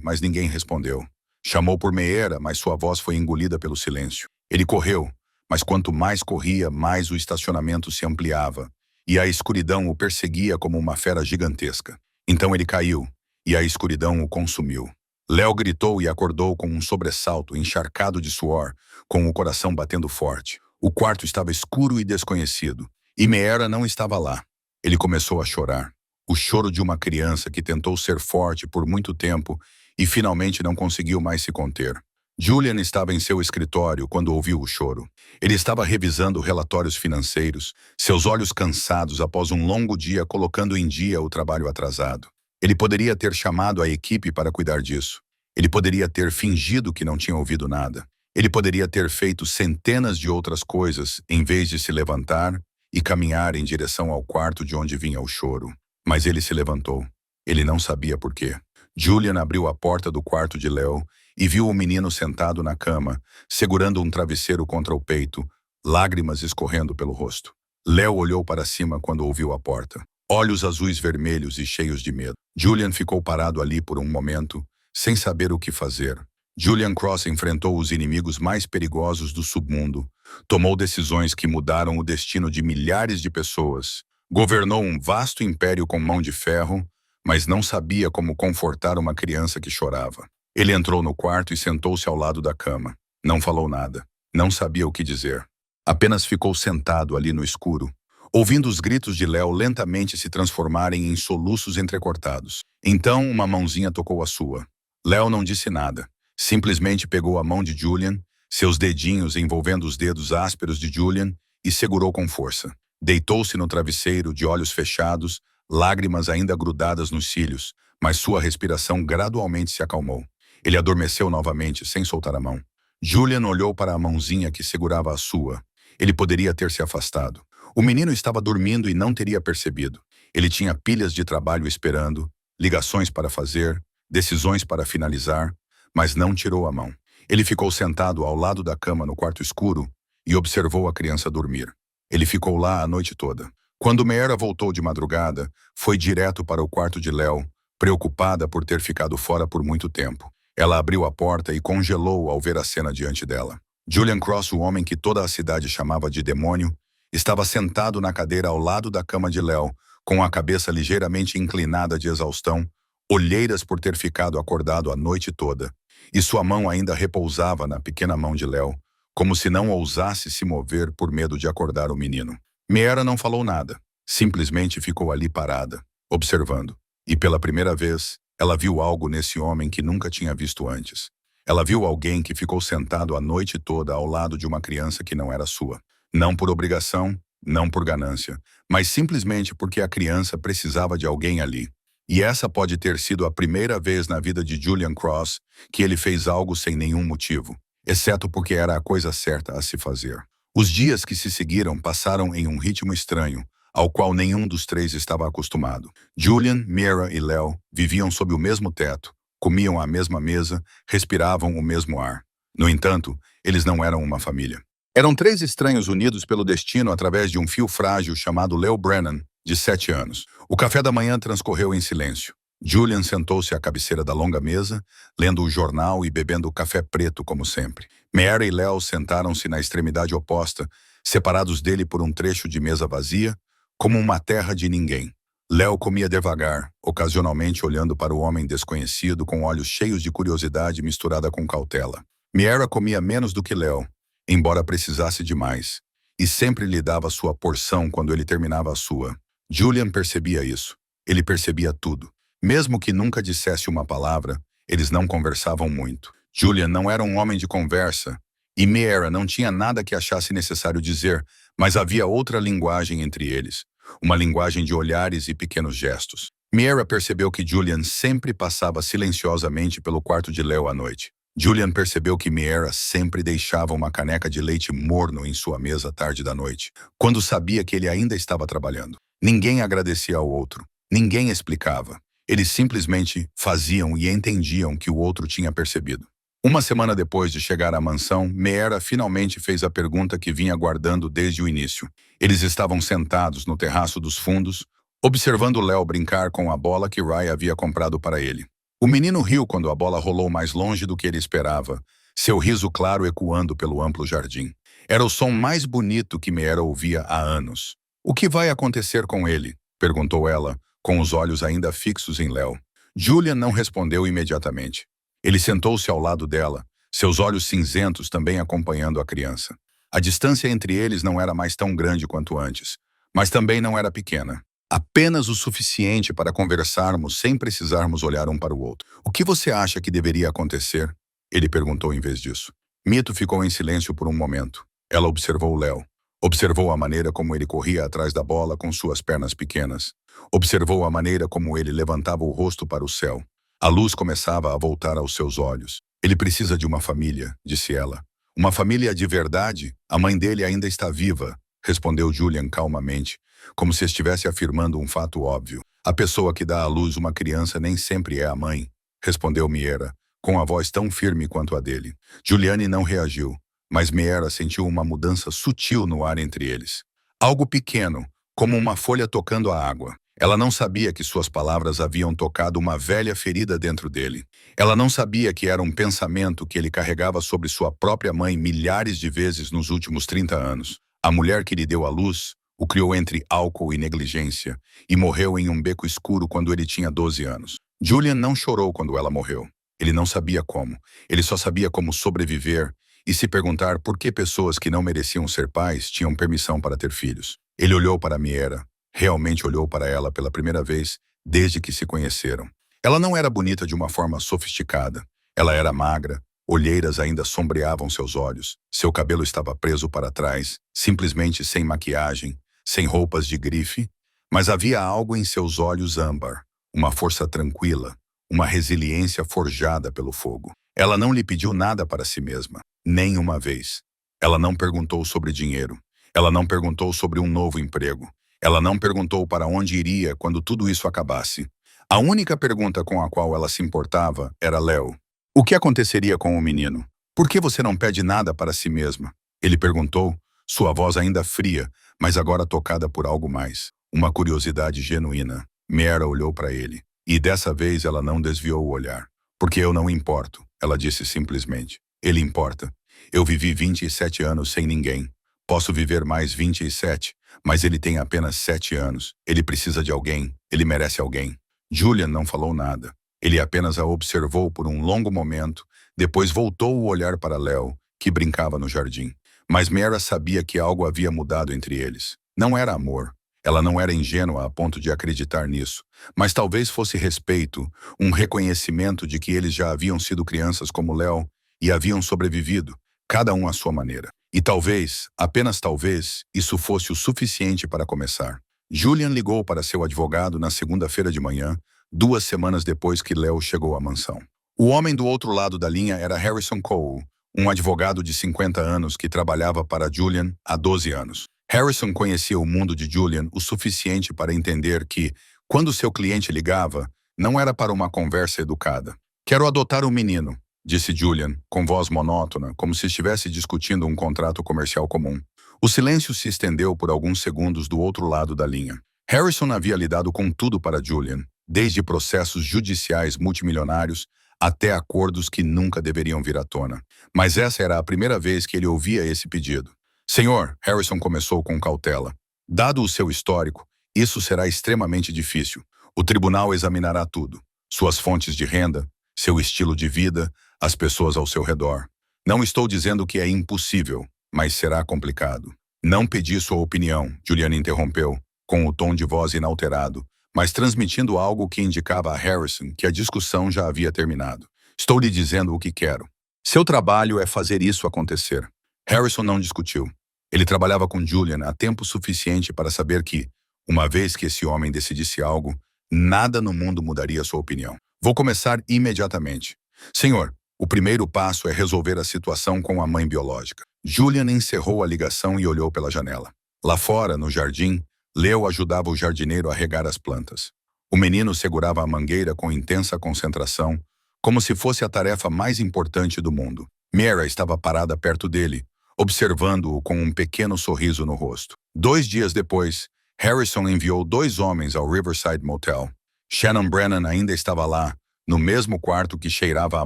mas ninguém respondeu. Chamou por Meera, mas sua voz foi engolida pelo silêncio. Ele correu, mas quanto mais corria, mais o estacionamento se ampliava, e a escuridão o perseguia como uma fera gigantesca. Então ele caiu, e a escuridão o consumiu. Léo gritou e acordou com um sobressalto, encharcado de suor, com o coração batendo forte. O quarto estava escuro e desconhecido, e Meera não estava lá. Ele começou a chorar. O choro de uma criança que tentou ser forte por muito tempo e finalmente não conseguiu mais se conter. Julian estava em seu escritório quando ouviu o choro. Ele estava revisando relatórios financeiros, seus olhos cansados após um longo dia colocando em dia o trabalho atrasado. Ele poderia ter chamado a equipe para cuidar disso. Ele poderia ter fingido que não tinha ouvido nada. Ele poderia ter feito centenas de outras coisas em vez de se levantar e caminhar em direção ao quarto de onde vinha o choro. Mas ele se levantou. Ele não sabia por quê. Julian abriu a porta do quarto de Léo e viu o menino sentado na cama, segurando um travesseiro contra o peito, lágrimas escorrendo pelo rosto. Léo olhou para cima quando ouviu a porta. Olhos azuis vermelhos e cheios de medo. Julian ficou parado ali por um momento, sem saber o que fazer. Julian Cross enfrentou os inimigos mais perigosos do submundo, tomou decisões que mudaram o destino de milhares de pessoas, governou um vasto império com mão de ferro, mas não sabia como confortar uma criança que chorava. Ele entrou no quarto e sentou-se ao lado da cama. Não falou nada. Não sabia o que dizer. Apenas ficou sentado ali no escuro, ouvindo os gritos de Léo lentamente se transformarem em soluços entrecortados. Então uma mãozinha tocou a sua. Léo não disse nada. Simplesmente pegou a mão de Julian, seus dedinhos envolvendo os dedos ásperos de Julian, e segurou com força. Deitou-se no travesseiro, de olhos fechados, lágrimas ainda grudadas nos cílios, mas sua respiração gradualmente se acalmou. Ele adormeceu novamente, sem soltar a mão. Julian olhou para a mãozinha que segurava a sua. Ele poderia ter se afastado. O menino estava dormindo e não teria percebido. Ele tinha pilhas de trabalho esperando, ligações para fazer, decisões para finalizar, mas não tirou a mão. Ele ficou sentado ao lado da cama no quarto escuro e observou a criança dormir. Ele ficou lá a noite toda. Quando Meera voltou de madrugada, foi direto para o quarto de Léo, preocupada por ter ficado fora por muito tempo. Ela abriu a porta e congelou ao ver a cena diante dela. Julian Cross, o homem que toda a cidade chamava de demônio, estava sentado na cadeira ao lado da cama de Léo, com a cabeça ligeiramente inclinada de exaustão, olheiras por ter ficado acordado a noite toda, e sua mão ainda repousava na pequena mão de Léo, como se não ousasse se mover por medo de acordar o menino. Meera não falou nada, simplesmente ficou ali parada, observando. E pela primeira vez, ela viu algo nesse homem que nunca tinha visto antes. Ela viu alguém que ficou sentado a noite toda ao lado de uma criança que não era sua. Não por obrigação, não por ganância, mas simplesmente porque a criança precisava de alguém ali. E essa pode ter sido a primeira vez na vida de Julian Cross que ele fez algo sem nenhum motivo, exceto porque era a coisa certa a se fazer. Os dias que se seguiram passaram em um ritmo estranho, ao qual nenhum dos três estava acostumado. Julian, Meera e Léo viviam sob o mesmo teto, comiam à mesma mesa, respiravam o mesmo ar. No entanto, eles não eram uma família. Eram três estranhos unidos pelo destino através de um fio frágil chamado Leo Brennan, de 7 anos. O café da manhã transcorreu em silêncio. Julian sentou-se à cabeceira da longa mesa, lendo o jornal e bebendo café preto como sempre. Meera e Léo sentaram-se na extremidade oposta, separados dele por um trecho de mesa vazia, como uma terra de ninguém. Léo comia devagar, ocasionalmente olhando para o homem desconhecido com olhos cheios de curiosidade misturada com cautela. Meera comia menos do que Léo, embora precisasse de mais, e sempre lhe dava sua porção quando ele terminava a sua. Julian percebia isso. Ele percebia tudo. Mesmo que nunca dissesse uma palavra, eles não conversavam muito. Julian não era um homem de conversa, e Meera não tinha nada que achasse necessário dizer, mas havia outra linguagem entre eles, uma linguagem de olhares e pequenos gestos. Meera percebeu que Julian sempre passava silenciosamente pelo quarto de Léo à noite. Julian percebeu que Meera sempre deixava uma caneca de leite morno em sua mesa à tarde da noite, quando sabia que ele ainda estava trabalhando. Ninguém agradecia ao outro. Ninguém explicava. Eles simplesmente faziam e entendiam que o outro tinha percebido. Uma semana depois de chegar à mansão, Meera finalmente fez a pergunta que vinha guardando desde o início. Eles estavam sentados no terraço dos fundos, observando Léo brincar com a bola que Ray havia comprado para ele. O menino riu quando a bola rolou mais longe do que ele esperava, seu riso claro ecoando pelo amplo jardim. Era o som mais bonito que Meera ouvia há anos. "O que vai acontecer com ele?" perguntou ela, com os olhos ainda fixos em Léo. Julian não respondeu imediatamente. Ele sentou-se ao lado dela, seus olhos cinzentos também acompanhando a criança. A distância entre eles não era mais tão grande quanto antes, mas também não era pequena. Apenas o suficiente para conversarmos sem precisarmos olhar um para o outro. "O que você acha que deveria acontecer?" ele perguntou em vez disso. Mito ficou em silêncio por um momento. Ela observou Léo. Observou a maneira como ele corria atrás da bola com suas pernas pequenas. Observou a maneira como ele levantava o rosto para o céu. A luz começava a voltar aos seus olhos. "Ele precisa de uma família", disse ela. "Uma família de verdade? A mãe dele ainda está viva", respondeu Julian calmamente, como se estivesse afirmando um fato óbvio. "A pessoa que dá à luz uma criança nem sempre é a mãe", respondeu Meera, com a voz tão firme quanto a dele. Juliane não reagiu, mas Meera sentiu uma mudança sutil no ar entre eles. Algo pequeno, como uma folha tocando a água. Ela não sabia que suas palavras haviam tocado uma velha ferida dentro dele. Ela não sabia que era um pensamento que ele carregava sobre sua própria mãe milhares de vezes nos últimos 30 anos. A mulher que lhe deu à luz o criou entre álcool e negligência e morreu em um beco escuro quando ele tinha 12 anos. Julian não chorou quando ela morreu. Ele não sabia como. Ele só sabia como sobreviver e se perguntar por que pessoas que não mereciam ser pais tinham permissão para ter filhos. Ele olhou para Meera. Realmente olhou para ela pela primeira vez desde que se conheceram. Ela não era bonita de uma forma sofisticada. Ela era magra, olheiras ainda sombreavam seus olhos. Seu cabelo estava preso para trás, simplesmente sem maquiagem, sem roupas de grife, mas havia algo em seus olhos âmbar, uma força tranquila, uma resiliência forjada pelo fogo. Ela não lhe pediu nada para si mesma, nem uma vez. Ela não perguntou sobre dinheiro. Ela não perguntou sobre um novo emprego. Ela não perguntou para onde iria quando tudo isso acabasse. A única pergunta com a qual ela se importava era Léo. O que aconteceria com o menino? Por que você não pede nada para si mesma? Ele perguntou, sua voz ainda fria, mas agora tocada por algo mais. Uma curiosidade genuína. Meera olhou para ele, e dessa vez ela não desviou o olhar. Porque eu não importo, ela disse simplesmente. Ele importa. Eu vivi 27 anos sem ninguém. Posso viver mais 27, mas ele tem apenas 7 anos. Ele precisa de alguém. Ele merece alguém. Julian não falou nada. Ele apenas a observou por um longo momento, depois voltou o olhar para Leo, que brincava no jardim. Mas Mara sabia que algo havia mudado entre eles. Não era amor. Ela não era ingênua a ponto de acreditar nisso, mas talvez fosse respeito, um reconhecimento de que eles já haviam sido crianças como Leo e haviam sobrevivido, cada um à sua maneira. E talvez, apenas talvez, isso fosse o suficiente para começar. Julian ligou para seu advogado na segunda-feira de manhã, 2 semanas depois que Leo chegou à mansão. O homem do outro lado da linha era Harrison Cole, um advogado de 50 anos que trabalhava para Julian há 12 anos. Harrison conhecia o mundo de Julian o suficiente para entender que, quando seu cliente ligava, não era para uma conversa educada. "Quero adotar um menino", disse Julian, com voz monótona, como se estivesse discutindo um contrato comercial comum. O silêncio se estendeu por alguns segundos do outro lado da linha. Harrison havia lidado com tudo para Julian, desde processos judiciais multimilionários até acordos que nunca deveriam vir à tona. Mas essa era a primeira vez que ele ouvia esse pedido. "Senhor", Harrison começou com cautela, "dado o seu histórico, isso será extremamente difícil. O tribunal examinará tudo. Suas fontes de renda, seu estilo de vida, as pessoas ao seu redor. Não estou dizendo que é impossível, mas será complicado." "Não pedi sua opinião", Julian interrompeu, com o tom de voz inalterado, mas transmitindo algo que indicava a Harrison que a discussão já havia terminado. "Estou lhe dizendo o que quero. Seu trabalho é fazer isso acontecer." Harrison não discutiu. Ele trabalhava com Julian há tempo suficiente para saber que, uma vez que esse homem decidisse algo, nada no mundo mudaria sua opinião. "Vou começar imediatamente. Senhor, o primeiro passo é resolver a situação com a mãe biológica." Julian encerrou a ligação e olhou pela janela. Lá fora, no jardim, Leo ajudava o jardineiro a regar as plantas. O menino segurava a mangueira com intensa concentração, como se fosse a tarefa mais importante do mundo. Mara estava parada perto dele, observando-o com um pequeno sorriso no rosto. 2 dias depois, Harrison enviou 2 homens ao Riverside Motel. Shannon Brennan ainda estava lá, no mesmo quarto que cheirava a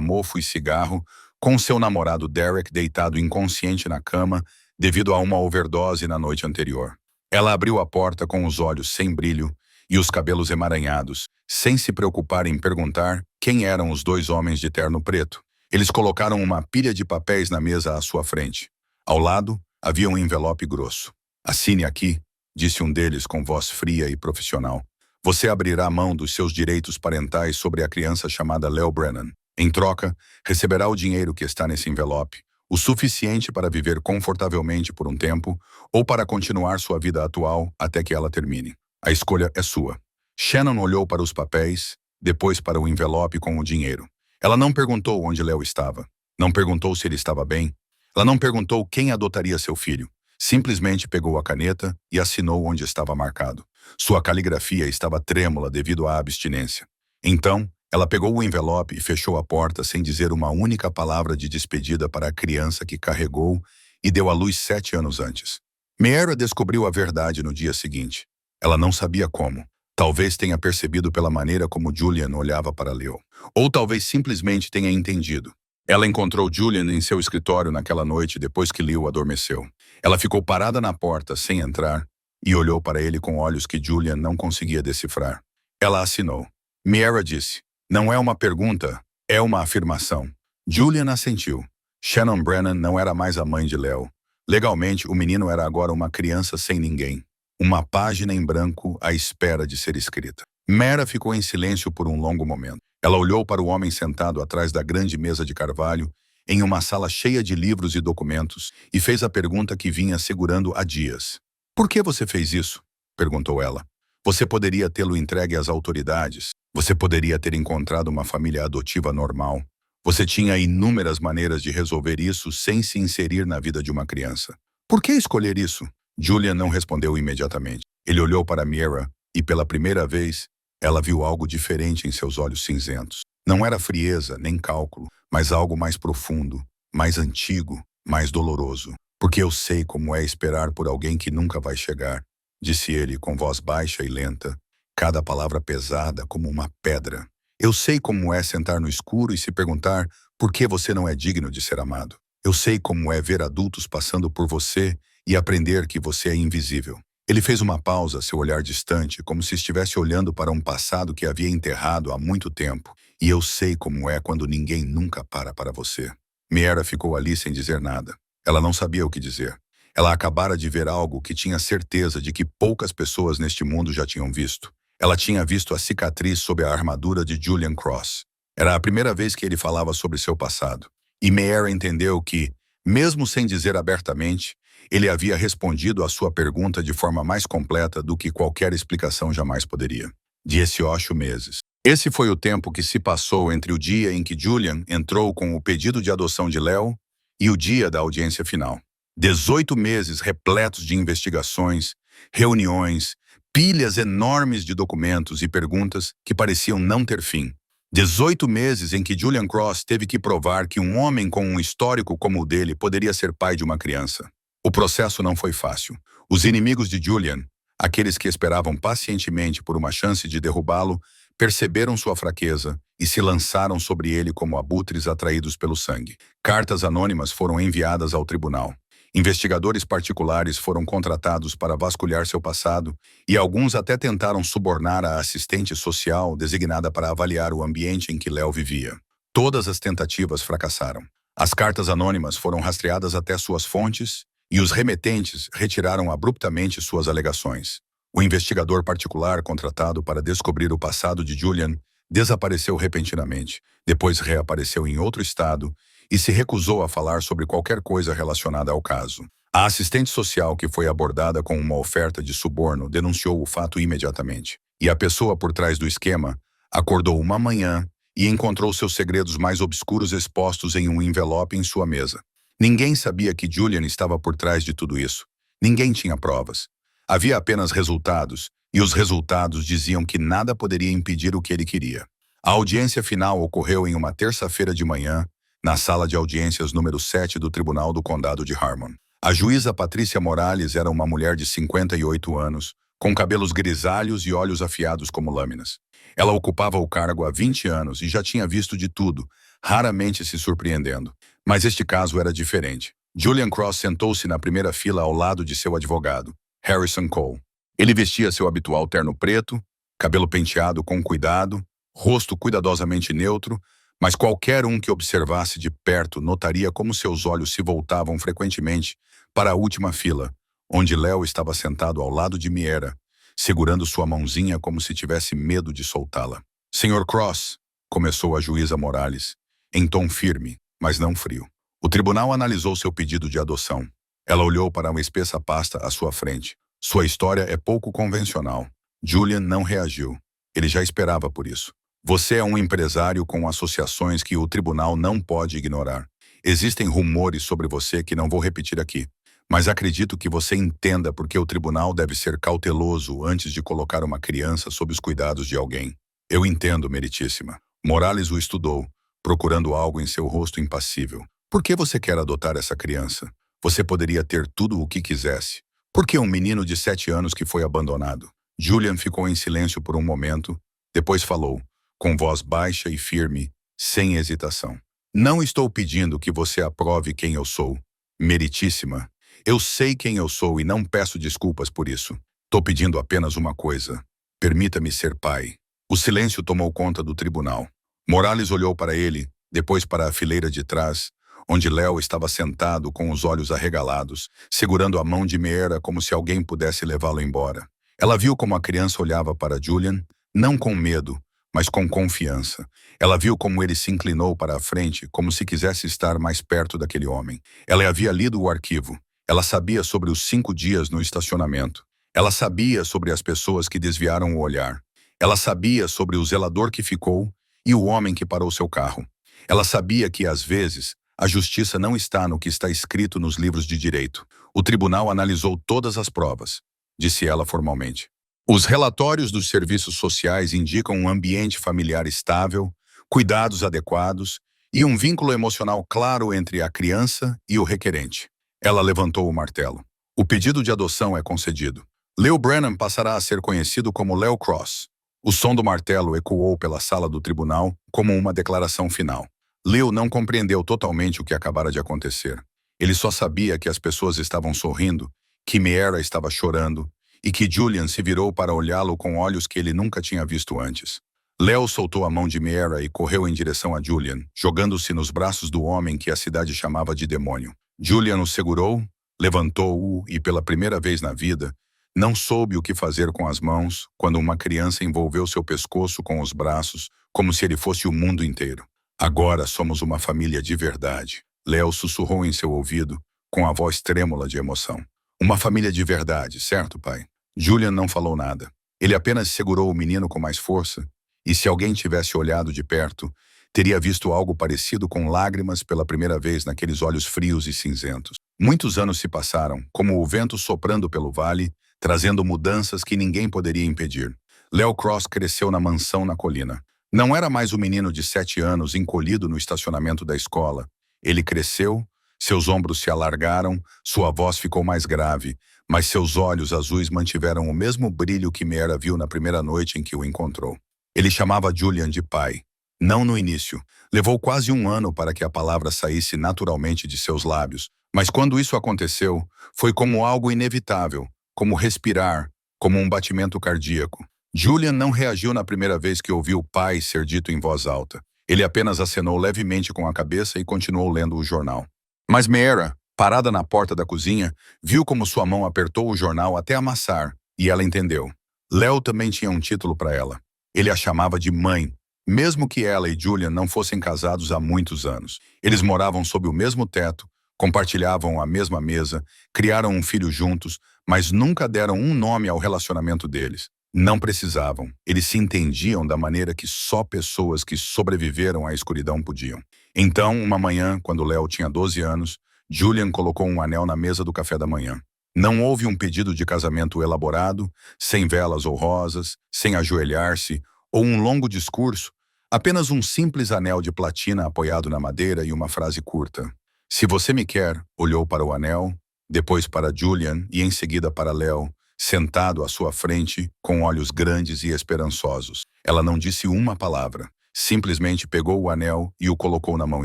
mofo e cigarro, com seu namorado Derek deitado inconsciente na cama devido a uma overdose na noite anterior. Ela abriu a porta com os olhos sem brilho e os cabelos emaranhados, sem se preocupar em perguntar quem eram os 2 homens de terno preto. Eles colocaram uma pilha de papéis na mesa à sua frente. Ao lado, havia um envelope grosso. "Assine aqui", disse um deles com voz fria e profissional. "Você abrirá mão dos seus direitos parentais sobre a criança chamada Leo Brennan. Em troca, receberá o dinheiro que está nesse envelope, o suficiente para viver confortavelmente por um tempo ou para continuar sua vida atual até que ela termine. A escolha é sua." Shannon olhou para os papéis, depois para o envelope com o dinheiro. Ela não perguntou onde Leo estava. Não perguntou se ele estava bem. Ela não perguntou quem adotaria seu filho. Simplesmente pegou a caneta e assinou onde estava marcado. Sua caligrafia estava trêmula devido à abstinência. Então, ela pegou o envelope e fechou a porta sem dizer uma única palavra de despedida para a criança que carregou e deu à luz 7 anos antes. Mara descobriu a verdade no dia seguinte. Ela não sabia como. Talvez tenha percebido pela maneira como Julian olhava para Leo. Ou talvez simplesmente tenha entendido. Ela encontrou Julian em seu escritório naquela noite depois que Leo adormeceu. Ela ficou parada na porta, sem entrar, e olhou para ele com olhos que Julian não conseguia decifrar. Ela assinou. Mara disse, "Não é uma pergunta, é uma afirmação." Julian assentiu. Shannon Brennan não era mais a mãe de Leo. Legalmente, o menino era agora uma criança sem ninguém. Uma página em branco à espera de ser escrita. Mara ficou em silêncio por um longo momento. Ela olhou para o homem sentado atrás da grande mesa de carvalho, em uma sala cheia de livros e documentos, e fez a pergunta que vinha segurando há dias. "Por que você fez isso?" perguntou ela. "Você poderia tê-lo entregue às autoridades. Você poderia ter encontrado uma família adotiva normal. Você tinha inúmeras maneiras de resolver isso sem se inserir na vida de uma criança. Por que escolher isso?" Julian não respondeu imediatamente. Ele olhou para Mara e, pela primeira vez, ela viu algo diferente em seus olhos cinzentos. Não era frieza, nem cálculo, mas algo mais profundo, mais antigo, mais doloroso. "Porque eu sei como é esperar por alguém que nunca vai chegar", disse ele com voz baixa e lenta, cada palavra pesada como uma pedra. "Eu sei como é sentar no escuro e se perguntar por que você não é digno de ser amado. Eu sei como é ver adultos passando por você e aprender que você é invisível. Ele fez uma pausa, seu olhar distante, como se estivesse olhando para um passado que havia enterrado há muito tempo. E eu sei como é quando ninguém nunca para você. Miera ficou ali sem dizer nada. Ela não sabia o que dizer. Ela acabara de ver algo que tinha certeza de que poucas pessoas neste mundo já tinham visto. Ela tinha visto a cicatriz sob a armadura de Julian Cross. Era a primeira vez que ele falava sobre seu passado. E Miera entendeu que, mesmo sem dizer abertamente, ele havia respondido à sua pergunta de forma mais completa do que qualquer explicação jamais poderia. 18 meses. Esse foi o tempo que se passou entre o dia em que Julian entrou com o pedido de adoção de Léo e o dia da audiência final. 18 meses repletos de investigações, reuniões, pilhas enormes de documentos e perguntas que pareciam não ter fim. 18 meses em que Julian Cross teve que provar que um homem com um histórico como o dele poderia ser pai de uma criança. O processo não foi fácil. Os inimigos de Julian, aqueles que esperavam pacientemente por uma chance de derrubá-lo, perceberam sua fraqueza e se lançaram sobre ele como abutres atraídos pelo sangue. Cartas anônimas foram enviadas ao tribunal. Investigadores particulares foram contratados para vasculhar seu passado e alguns até tentaram subornar a assistente social designada para avaliar o ambiente em que Léo vivia. Todas as tentativas fracassaram. As cartas anônimas foram rastreadas até suas fontes e os remetentes retiraram abruptamente suas alegações. O investigador particular contratado para descobrir o passado de Julian desapareceu repentinamente, depois reapareceu em outro estado e se recusou a falar sobre qualquer coisa relacionada ao caso. A assistente social que foi abordada com uma oferta de suborno denunciou o fato imediatamente. E a pessoa por trás do esquema acordou uma manhã e encontrou seus segredos mais obscuros expostos em um envelope em sua mesa. Ninguém sabia que Julian estava por trás de tudo isso. Ninguém tinha provas. Havia apenas resultados, e os resultados diziam que nada poderia impedir o que ele queria. A audiência final ocorreu em uma terça-feira de manhã, na sala de audiências número 7 do Tribunal do Condado de Harmon. A juíza Patrícia Morales era uma mulher de 58 anos, com cabelos grisalhos e olhos afiados como lâminas. Ela ocupava o cargo há 20 anos e já tinha visto de tudo, raramente se surpreendendo. Mas este caso era diferente. Julian Cross sentou-se na primeira fila ao lado de seu advogado, Harrison Cole. Ele vestia seu habitual terno preto, cabelo penteado com cuidado, rosto cuidadosamente neutro, mas qualquer um que observasse de perto notaria como seus olhos se voltavam frequentemente para a última fila, onde Léo estava sentado ao lado de Miera, segurando sua mãozinha como se tivesse medo de soltá-la. Sr. Cross, começou a juíza Morales, em tom firme, mas não frio. O tribunal analisou seu pedido de adoção. Ela olhou para uma espessa pasta à sua frente. Sua história é pouco convencional. Julian não reagiu. Ele já esperava por isso. Você é um empresário com associações que o tribunal não pode ignorar. Existem rumores sobre você que não vou repetir aqui, mas acredito que você entenda porque o tribunal deve ser cauteloso antes de colocar uma criança sob os cuidados de alguém. Eu entendo, meritíssima. Morales o estudou, procurando algo em seu rosto impassível. Por que você quer adotar essa criança? Você poderia ter tudo o que quisesse. Por que um menino de 7 anos que foi abandonado? Julian ficou em silêncio por um momento, depois falou, com voz baixa e firme, sem hesitação. Não estou pedindo que você aprove quem eu sou. Meritíssima, eu sei quem eu sou e não peço desculpas por isso. Estou pedindo apenas uma coisa. Permita-me ser pai. O silêncio tomou conta do tribunal. Morales olhou para ele, depois para a fileira de trás, onde Léo estava sentado com os olhos arregalados, segurando a mão de Miera como se alguém pudesse levá-lo embora. Ela viu como a criança olhava para Julian, não com medo, mas com confiança. Ela viu como ele se inclinou para a frente, como se quisesse estar mais perto daquele homem. Ela havia lido o arquivo. Ela sabia sobre os 5 dias no estacionamento. Ela sabia sobre as pessoas que desviaram o olhar. Ela sabia sobre o zelador que ficou e o homem que parou seu carro. Ela sabia que, às vezes, a justiça não está no que está escrito nos livros de direito. O tribunal analisou todas as provas, disse ela formalmente. Os relatórios dos serviços sociais indicam um ambiente familiar estável, cuidados adequados e um vínculo emocional claro entre a criança e o requerente. Ela levantou o martelo. O pedido de adoção é concedido. Leo Brennan passará a ser conhecido como Léo Cross. O som do martelo ecoou pela sala do tribunal como uma declaração final. Leo não compreendeu totalmente o que acabara de acontecer. Ele só sabia que as pessoas estavam sorrindo, que Miera estava chorando e que Julian se virou para olhá-lo com olhos que ele nunca tinha visto antes. Leo soltou a mão de Miera e correu em direção a Julian, jogando-se nos braços do homem que a cidade chamava de demônio. Julian o segurou, levantou-o e, pela primeira vez na vida, não soube o que fazer com as mãos quando uma criança envolveu seu pescoço com os braços, como se ele fosse o mundo inteiro. Agora somos uma família de verdade, Leo sussurrou em seu ouvido, com a voz trêmula de emoção. Uma família de verdade, certo, pai? Julian não falou nada. Ele apenas segurou o menino com mais força, e se alguém tivesse olhado de perto, teria visto algo parecido com lágrimas pela primeira vez naqueles olhos frios e cinzentos. Muitos anos se passaram, como o vento soprando pelo vale, trazendo mudanças que ninguém poderia impedir. Leo Cross cresceu na mansão na colina. Não era mais o menino de 7 anos encolhido no estacionamento da escola. Ele cresceu, seus ombros se alargaram, sua voz ficou mais grave, mas seus olhos azuis mantiveram o mesmo brilho que Miera viu na primeira noite em que o encontrou. Ele chamava Julian de pai. Não no início. Levou quase 1 ano para que a palavra saísse naturalmente de seus lábios, mas quando isso aconteceu, foi como algo inevitável, como respirar, como um batimento cardíaco. Julian não reagiu na primeira vez que ouviu pai ser dito em voz alta. Ele apenas acenou levemente com a cabeça e continuou lendo o jornal. Mas Miera, parada na porta da cozinha, viu como sua mão apertou o jornal até amassar, e ela entendeu. Leo também tinha um título para ela. Ele a chamava de mãe, mesmo que ela e Julian não fossem casados há muitos anos. Eles moravam sob o mesmo teto, compartilhavam a mesma mesa, criaram um filho juntos, mas nunca deram um nome ao relacionamento deles. Não precisavam. Eles se entendiam da maneira que só pessoas que sobreviveram à escuridão podiam. Então, uma manhã, quando Leo tinha 12 anos, Julian colocou um anel na mesa do café da manhã. Não houve um pedido de casamento elaborado, sem velas ou rosas, sem ajoelhar-se, ou um longo discurso, apenas um simples anel de platina apoiado na madeira e uma frase curta. Se você me quer, olhou para o anel, depois para Julian e em seguida para Leo, sentado à sua frente, com olhos grandes e esperançosos. Ela não disse uma palavra, simplesmente pegou o anel e o colocou na mão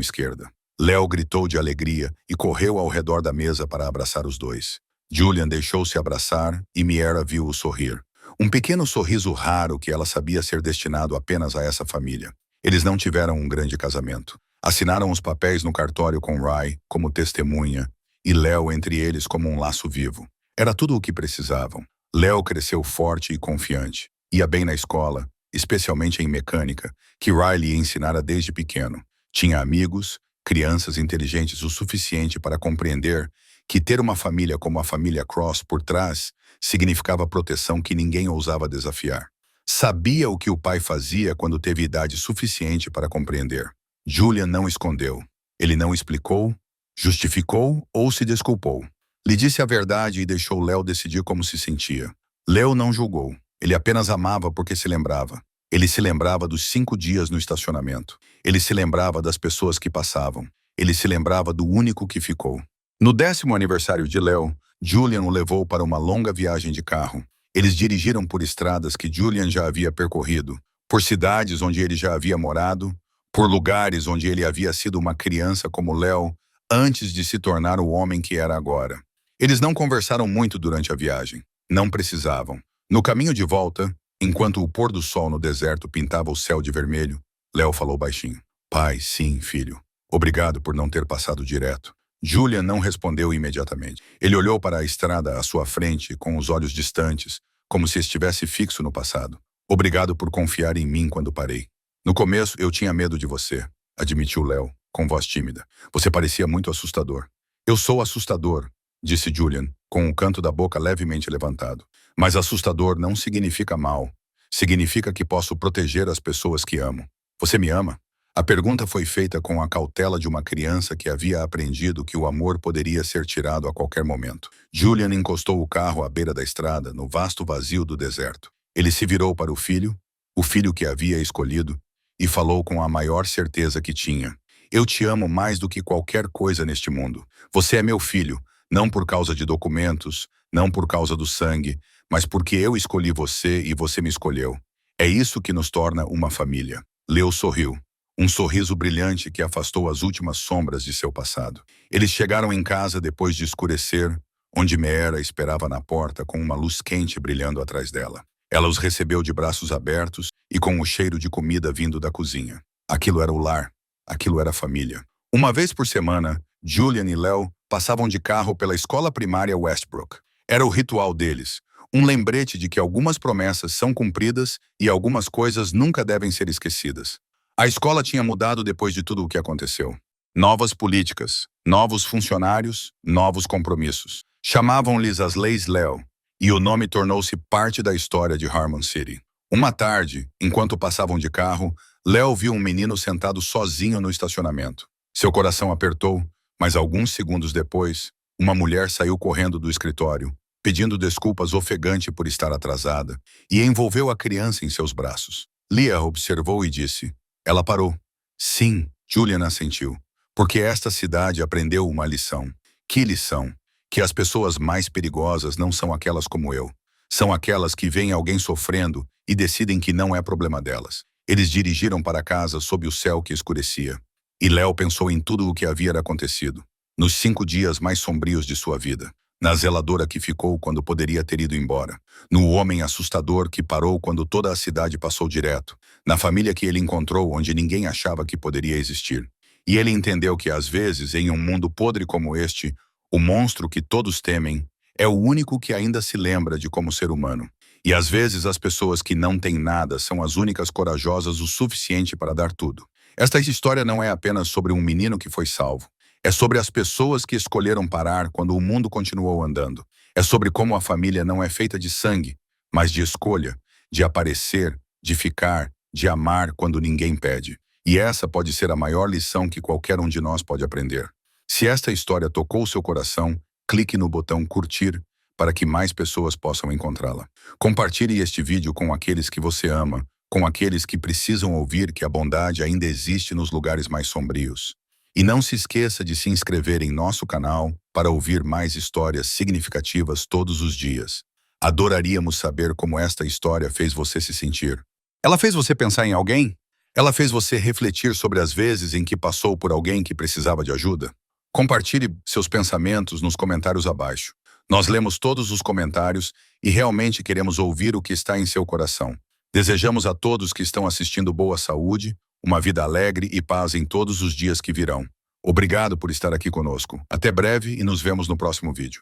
esquerda. Leo gritou de alegria e correu ao redor da mesa para abraçar os dois. Julian deixou-se abraçar e Miera viu-o sorrir. Um pequeno sorriso raro que ela sabia ser destinado apenas a essa família. Eles não tiveram um grande casamento. Assinaram os papéis no cartório com Rai como testemunha e Leo entre eles como um laço vivo. Era tudo o que precisavam. Leo cresceu forte e confiante. Ia bem na escola, especialmente em mecânica, que Rai lhe ensinara desde pequeno. Tinha amigos, crianças inteligentes o suficiente para compreender que ter uma família como a família Cross por trás significava proteção que ninguém ousava desafiar. Sabia o que o pai fazia quando teve idade suficiente para compreender. Julian não escondeu. Ele não explicou, justificou ou se desculpou. Lhe disse a verdade e deixou Leo decidir como se sentia. Leo não julgou. Ele apenas amava porque se lembrava. Ele se lembrava dos 5 dias no estacionamento. Ele se lembrava das pessoas que passavam. Ele se lembrava do único que ficou. No 10º aniversário de Leo, Julian o levou para uma longa viagem de carro. Eles dirigiram por estradas que Julian já havia percorrido, por cidades onde ele já havia morado, por lugares onde ele havia sido uma criança como Leo, antes de se tornar o homem que era agora. Eles não conversaram muito durante a viagem. Não precisavam. No caminho de volta, enquanto o pôr do sol no deserto pintava o céu de vermelho, Leo falou baixinho. Pai, sim, filho. Obrigado por não ter passado direto. Julian não respondeu imediatamente. Ele olhou para a estrada à sua frente com os olhos distantes, como se estivesse fixo no passado. Obrigado por confiar em mim quando parei. No começo, eu tinha medo de você, admitiu Leo, com voz tímida. Você parecia muito assustador. Eu sou assustador, disse Julian, com o canto da boca levemente levantado. Mas assustador não significa mal. Significa que posso proteger as pessoas que amo. Você me ama? A pergunta foi feita com a cautela de uma criança que havia aprendido que o amor poderia ser tirado a qualquer momento. Julian encostou o carro à beira da estrada, no vasto vazio do deserto. Ele se virou para o filho que havia escolhido, e falou com a maior certeza que tinha. Eu te amo mais do que qualquer coisa neste mundo. Você é meu filho, não por causa de documentos, não por causa do sangue, mas porque eu escolhi você e você me escolheu. É isso que nos torna uma família. Leo sorriu. Um sorriso brilhante que afastou as últimas sombras de seu passado. Eles chegaram em casa depois de escurecer, onde Meera esperava na porta com uma luz quente brilhando atrás dela. Ela os recebeu de braços abertos e com o cheiro de comida vindo da cozinha. Aquilo era o lar, aquilo era a família. Uma vez por semana, Julian e Léo passavam de carro pela escola primária Westbrook. Era o ritual deles, um lembrete de que algumas promessas são cumpridas e algumas coisas nunca devem ser esquecidas. A escola tinha mudado depois de tudo o que aconteceu. Novas políticas, novos funcionários, novos compromissos. Chamavam-lhes as Leis Léo, e o nome tornou-se parte da história de Harmon City. Uma tarde, enquanto passavam de carro, Léo viu um menino sentado sozinho no estacionamento. Seu coração apertou, mas alguns segundos depois, uma mulher saiu correndo do escritório, pedindo desculpas ofegante por estar atrasada, e envolveu a criança em seus braços. Leah observou e disse: "Ela parou." Sim, Julian assentiu, porque esta cidade aprendeu uma lição. Que lição? Que as pessoas mais perigosas não são aquelas como eu. São aquelas que veem alguém sofrendo e decidem que não é problema delas. Eles dirigiram para casa sob o céu que escurecia. E Léo pensou em tudo o que havia acontecido, nos 5 dias mais sombrios de sua vida. Na zeladora que ficou quando poderia ter ido embora. No homem assustador que parou quando toda a cidade passou direto. Na família que ele encontrou onde ninguém achava que poderia existir. E ele entendeu que às vezes, em um mundo podre como este, o monstro que todos temem é o único que ainda se lembra de como ser humano. E às vezes as pessoas que não têm nada são as únicas corajosas o suficiente para dar tudo. Esta história não é apenas sobre um menino que foi salvo. É sobre as pessoas que escolheram parar quando o mundo continuou andando. É sobre como a família não é feita de sangue, mas de escolha, de aparecer, de ficar, de amar quando ninguém pede. E essa pode ser a maior lição que qualquer um de nós pode aprender. Se esta história tocou seu coração, clique no botão curtir para que mais pessoas possam encontrá-la. Compartilhe este vídeo com aqueles que você ama, com aqueles que precisam ouvir que a bondade ainda existe nos lugares mais sombrios. E não se esqueça de se inscrever em nosso canal para ouvir mais histórias significativas todos os dias. Adoraríamos saber como esta história fez você se sentir. Ela fez você pensar em alguém? Ela fez você refletir sobre as vezes em que passou por alguém que precisava de ajuda? Compartilhe seus pensamentos nos comentários abaixo. Nós lemos todos os comentários e realmente queremos ouvir o que está em seu coração. Desejamos a todos que estão assistindo boa saúde, uma vida alegre e paz em todos os dias que virão. Obrigado por estar aqui conosco. Até breve e nos vemos no próximo vídeo.